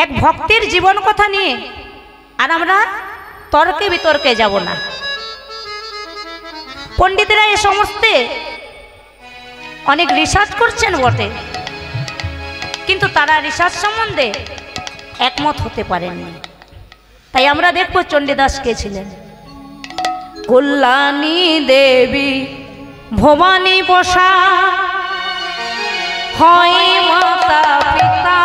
এক ভক্তের জীবন কথা নিয়ে আর আমরা তর্কে বিতর্কে যাব না। পণ্ডিতেরা এ সমস্তে অনেক রিসার্চ করছেন বটে, কিন্তু তারা রিসার্চ সম্বন্ধে একমত হতে পারেননি। তাই আমরা দেখব চণ্ডীদাস কে ছিলেন। কল্যাণী দেবী ভবানী পোষা হয় মাতা পিতা,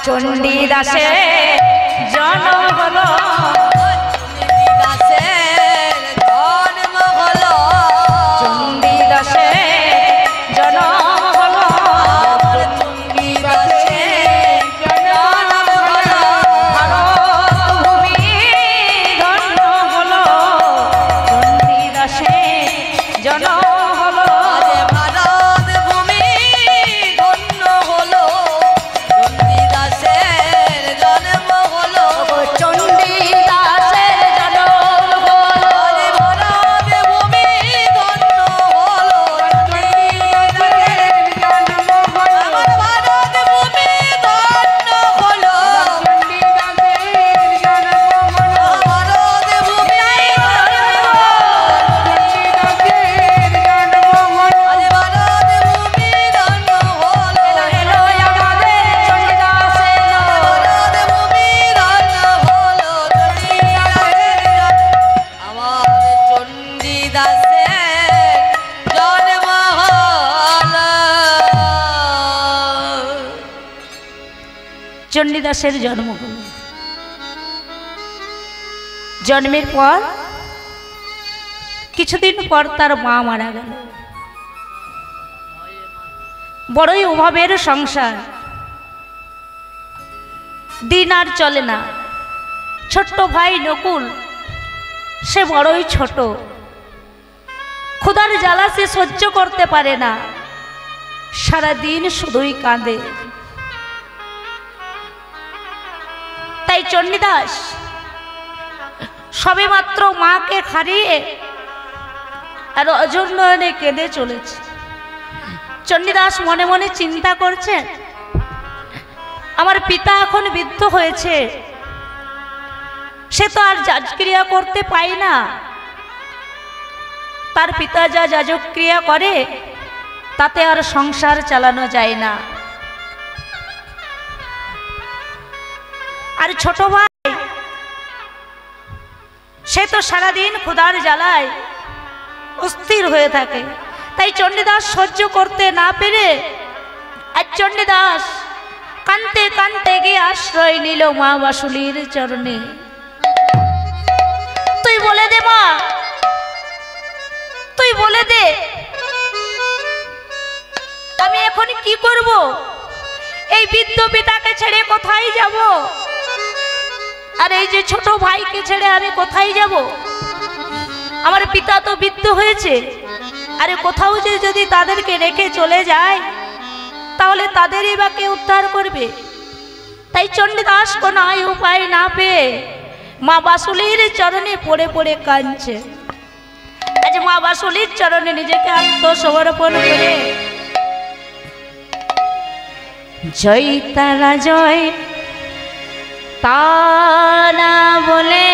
চণ্ডীদাসে জন্ম হলো, চণ্ডীদাসে জন্ম হলো, ভারতভূমি ধন্য হলো, চণ্ডীদাসে জন্ম হলো, চণ্ডীদাসের জন্ম হল। জন্মের পর কিছুদিন পর তার মা মারা গেল। বড়ই অভাবের সংসার, দিন আর চলে না। ছোট্ট ভাই নকুল, সে বড়ই ছোট, ক্ষুধার জ্বালা সে সহ্য করতে পারে না, সারাদিন শুধুই কাঁদে। তাই চণ্ডীদাস সবেমাত্র মাকে হারিয়ে আর অজন্নয়নে কেঁদে চলেছে। চণ্ডীদাস মনে মনে চিন্তা করছেন, আমার পিতা এখন বৃদ্ধ হয়েছে, সে তো আর যাজক্রিয়া করতে পায় না। তার পিতা যা যাজক্রিয়া করে তাতে আর সংসার চালানো যায় না। আর ছোট ভাই সে তো সারাদিন ক্ষুধার জ্বালায় অস্থির হয়ে থাকে। তাই চণ্ডীদাস সহ্য করতে না পেরে আর চণ্ডীদাস কাঁদতে কাঁদতে গিয়ে আশ্রয় নিল মা বাসুলির চরণে। তুই বলে দে মা, তুই বলে দে আমি এখন কি করব? এই বৃদ্ধ পিতাকে ছেড়ে কোথায় যাব? আর এই যে ছোট ভাইকে ছেড়ে আমি কোথায় যাব? আমার পিতা তো বৃদ্ধ হয়েছে, আরে কোথাও যে যদি তাদেরকে রেখে চলে যায় তাহলে তাদেরই বা কে উদ্ধার করবে? তাই চণ্ডীদাস কোনো উপায় না পেয়ে মা বাসুলির চরণে পড়ে পড়ে কাঁদছে। আজ মা বাসুলির চরণে নিজেকে আত্মসমর্পণ করে জয় তারা জয় তারা বলে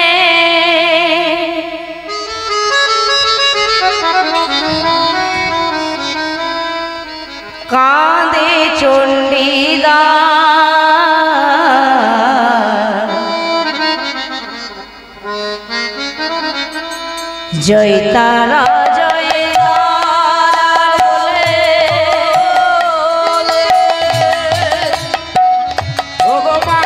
কাঁদে চণ্ডীদাস। জয় তারা জয় তারা বলে ওগো মা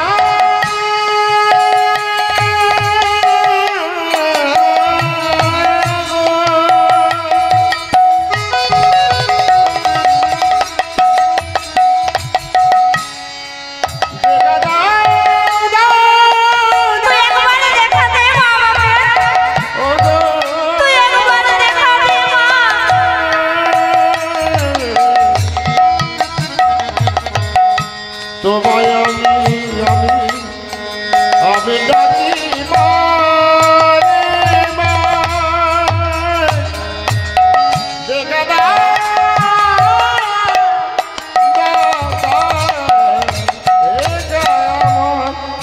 তোমায় আমি ডাকি মা রে মা, দেখা দাও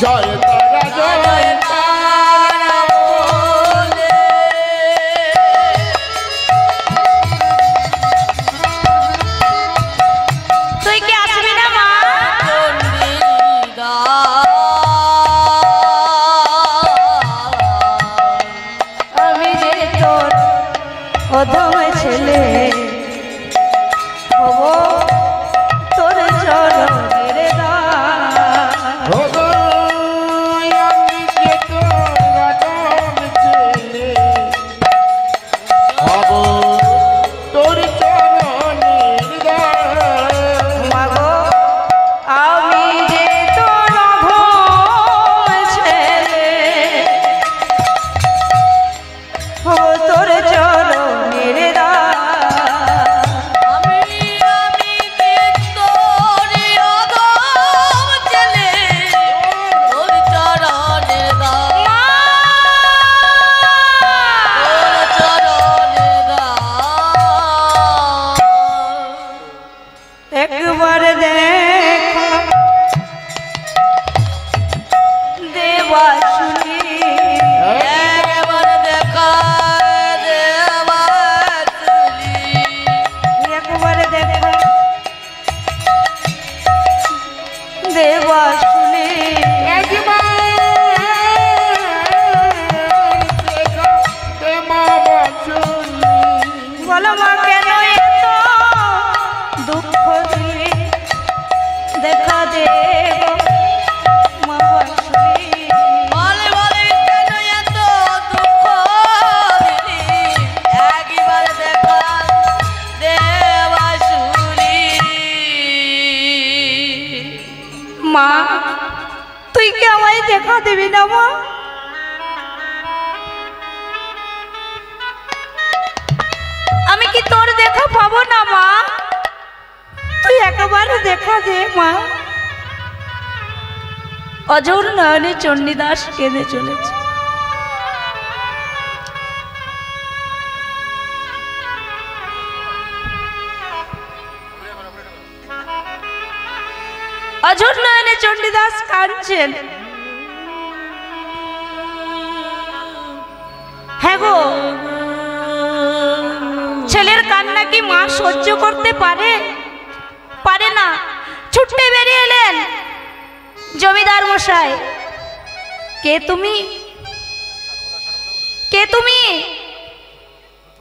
জয় তারা জয় তারা বলে। তুই কি আসবি না মা? আমি যে তোর অধম ছেলে হব, তোর চরণের দাস। ওগো আমি যে তোর অধম ছেলে হব, তোর চরণের দাস। মাগো আমি যে তোর অধম ছেলে হব, তোর চরণের দাস। আমি যে তোর অধম ছেলে, তোর চরণে দাও, তোর চরণে দাও। একবার দেখা দেবাসুরি, একবার দেখা দেবাসুলি, একবার দেখা দেবাসুরি। বলো মা কেন এত দুঃখ দিলি? দেখা দেব মা বাসুরি। বলে বলে কেন এত দুঃখ দিলি? একবার দেখা দেবাসুলি। মা তুই কি আমায় দেখা দিবি না মা? আমি কি তোর দেখা পাবো না মা? তুই একবার দেখা দে মা। অজর নয়নে চণ্ডীদাস কেঁদে চলেছে। অঝোর নয়নে চণ্ডীদাস কাঁদছেন। হ্যাঁ গো, ছেলের কান্না কি মা সহ্য করতে পারে? পারে না। ছুটে বেরিয়ে এলেন জমিদার মশাই। কে তুমি? কে তুমি?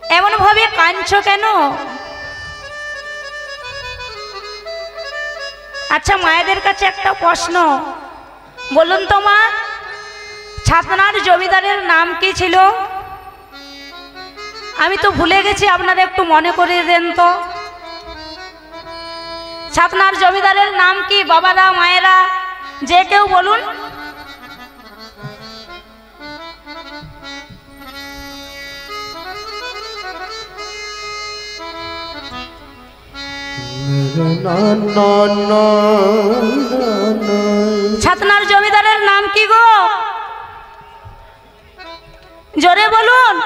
এমন ভাবে কাঁদছো কেন? আচ্ছা, মায়েদের কাছে একটা প্রশ্ন, বলুন তো মা, ছাতনার জমিদারের নাম কি ছিল? আমি তো ভুলে গেছি, আপনারা একটু মনে করে দেন তো। ছাতনার জমিদারের নাম কি? বাবারা, মায়েরা, যে কেউ বলুন। ছাতনার জমিদারের নাম কি গো? জোরে বলুন।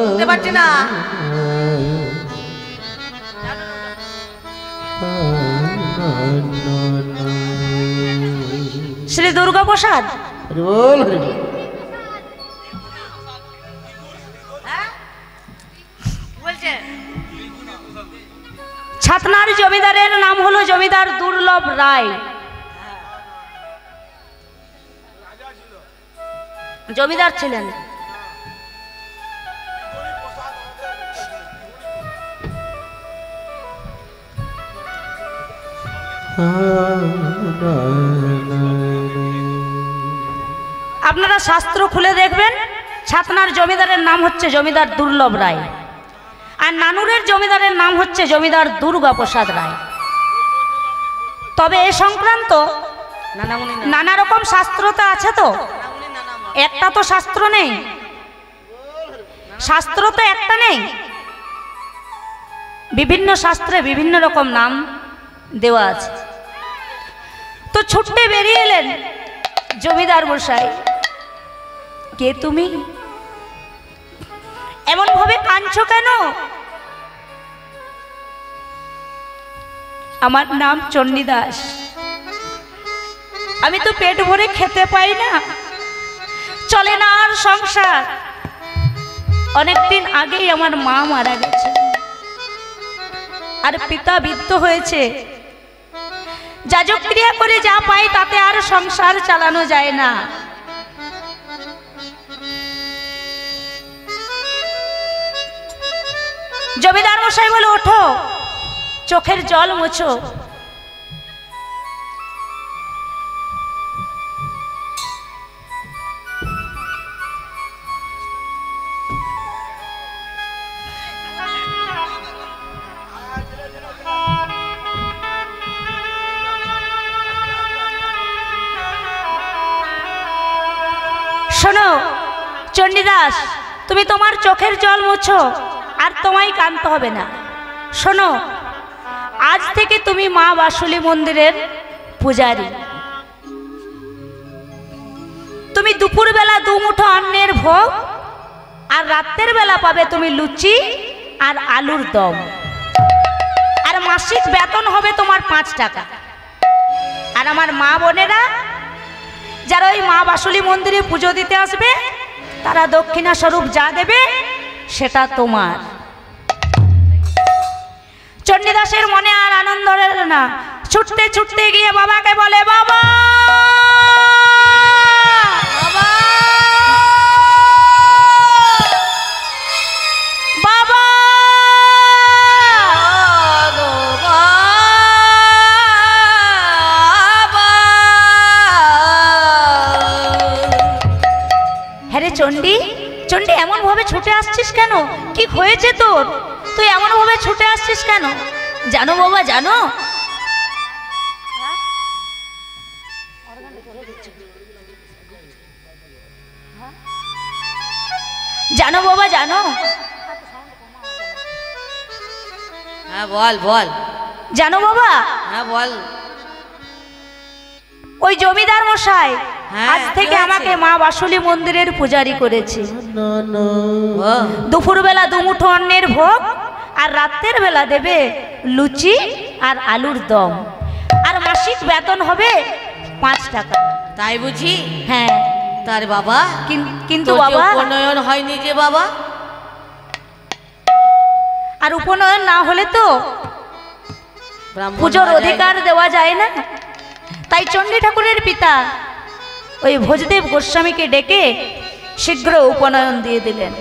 বুঝতে পারছি না। শ্রী দুর্গা প্রসাদ। বলছে ছাতনার জমিদারের নাম হলো জমিদার দুর্লভ রায়। জমিদার ছিলেন। আপনারা শাস্ত্র খুলে দেখবেন, ছাতনার জমিদারের নাম হচ্ছে জমিদার দুর্লভ রায়, আর নানুরের জমিদারের নাম হচ্ছে জমিদার দুর্গা প্রসাদ রায়। তবে এ সংক্রান্ত নানা রকম শাস্ত্র তো আছে, তো একটা তো শাস্ত্র নেই, শাস্ত্র তো একটা নেই, বিভিন্ন শাস্ত্রে বিভিন্ন রকম নাম দেওয়া আছে। তো ছুটে বেরিয়ে এলেন জমিদার মশাই। কে তুমি? এমন ভাবে কাঁদছো কেন? আমার নাম চণ্ডীদাস। আমি তো পেট ভরে খেতে পাই না, চলে না আর সংসার। অনেকদিন আগেই আমার মা মারা গেছে, আর পিতা বৃদ্ধ হয়েছে। যাজক ক্রিয়া করে যা পাই তাতে আর সংসার চালানো যায় না। জমিদার মশাই বলে, ওঠো, চোখের জল মোছো। শোনো চণ্ডীদাস, তুমি তোমার চোখের জল মোছো, আর তোমায় কাঁদতে হবে না। শোনো, আজ থেকে তুমি মা বাসুলি মন্দিরের পূজারী। তুমি দুপুরবেলা 2 মুঠো অন্নের ভোগ, আর রাতের বেলা পাবে তুমি লুচি আর আলুর দম। আর মাসিক বেতন হবে তোমার 5 টাকা। আর আমার মা বোনেরা যারা ওই মা বাসুলি মন্দিরে পুজো দিতে আসবে, তারা দক্ষিণা স্বরূপ যা দেবে সেটা তোমার। চণ্ডীদাসের মনে আর আনন্দ রইল না। ছুটতে ছুটতে গিয়ে বাবাকে বলে, বাবা, বাবা, হ্যাঁ রে চণ্ডী, চণ্ডী এমন ভাবে ছুটে আসছিস কেন? কি হয়েছে তোর? তুই এমন ভাবে ছুটে আসছিস কেন? জানো বাবা, জানো, জানো বাবা, জানো, হ্যাঁ বল বল, জানো বাবা, হ্যাঁ বল। ওই জমিদার মশাই হ্যাঁ, আজ থেকে আমাকে মা বাসুলি মন্দিরের পূজারি করেছে। ও, দুপুরবেলা 2 মুঠো অন্নের ভোগ, আর রাতের বেলা দেবে লুচি আর আলুর দম। আর মাসিক বেতন হবে 5 টাকা। তাই বুঝি? হ্যাঁ। তার বাবা কিন্তু তোর যে বাবা উপনয়ন হয়নি যে বাবা। আর উপনয়ন না হলে তো ব্রাহ্মণ পুজোর হওয়া যায় অধিকার না। দেওয়া যায় না। তাই চণ্ডী ঠাকুরের পিতা ওই ভোজদেব গোস্বামীকে ডেকে শীঘ্র উপনয়ন দিয়ে দিলেন।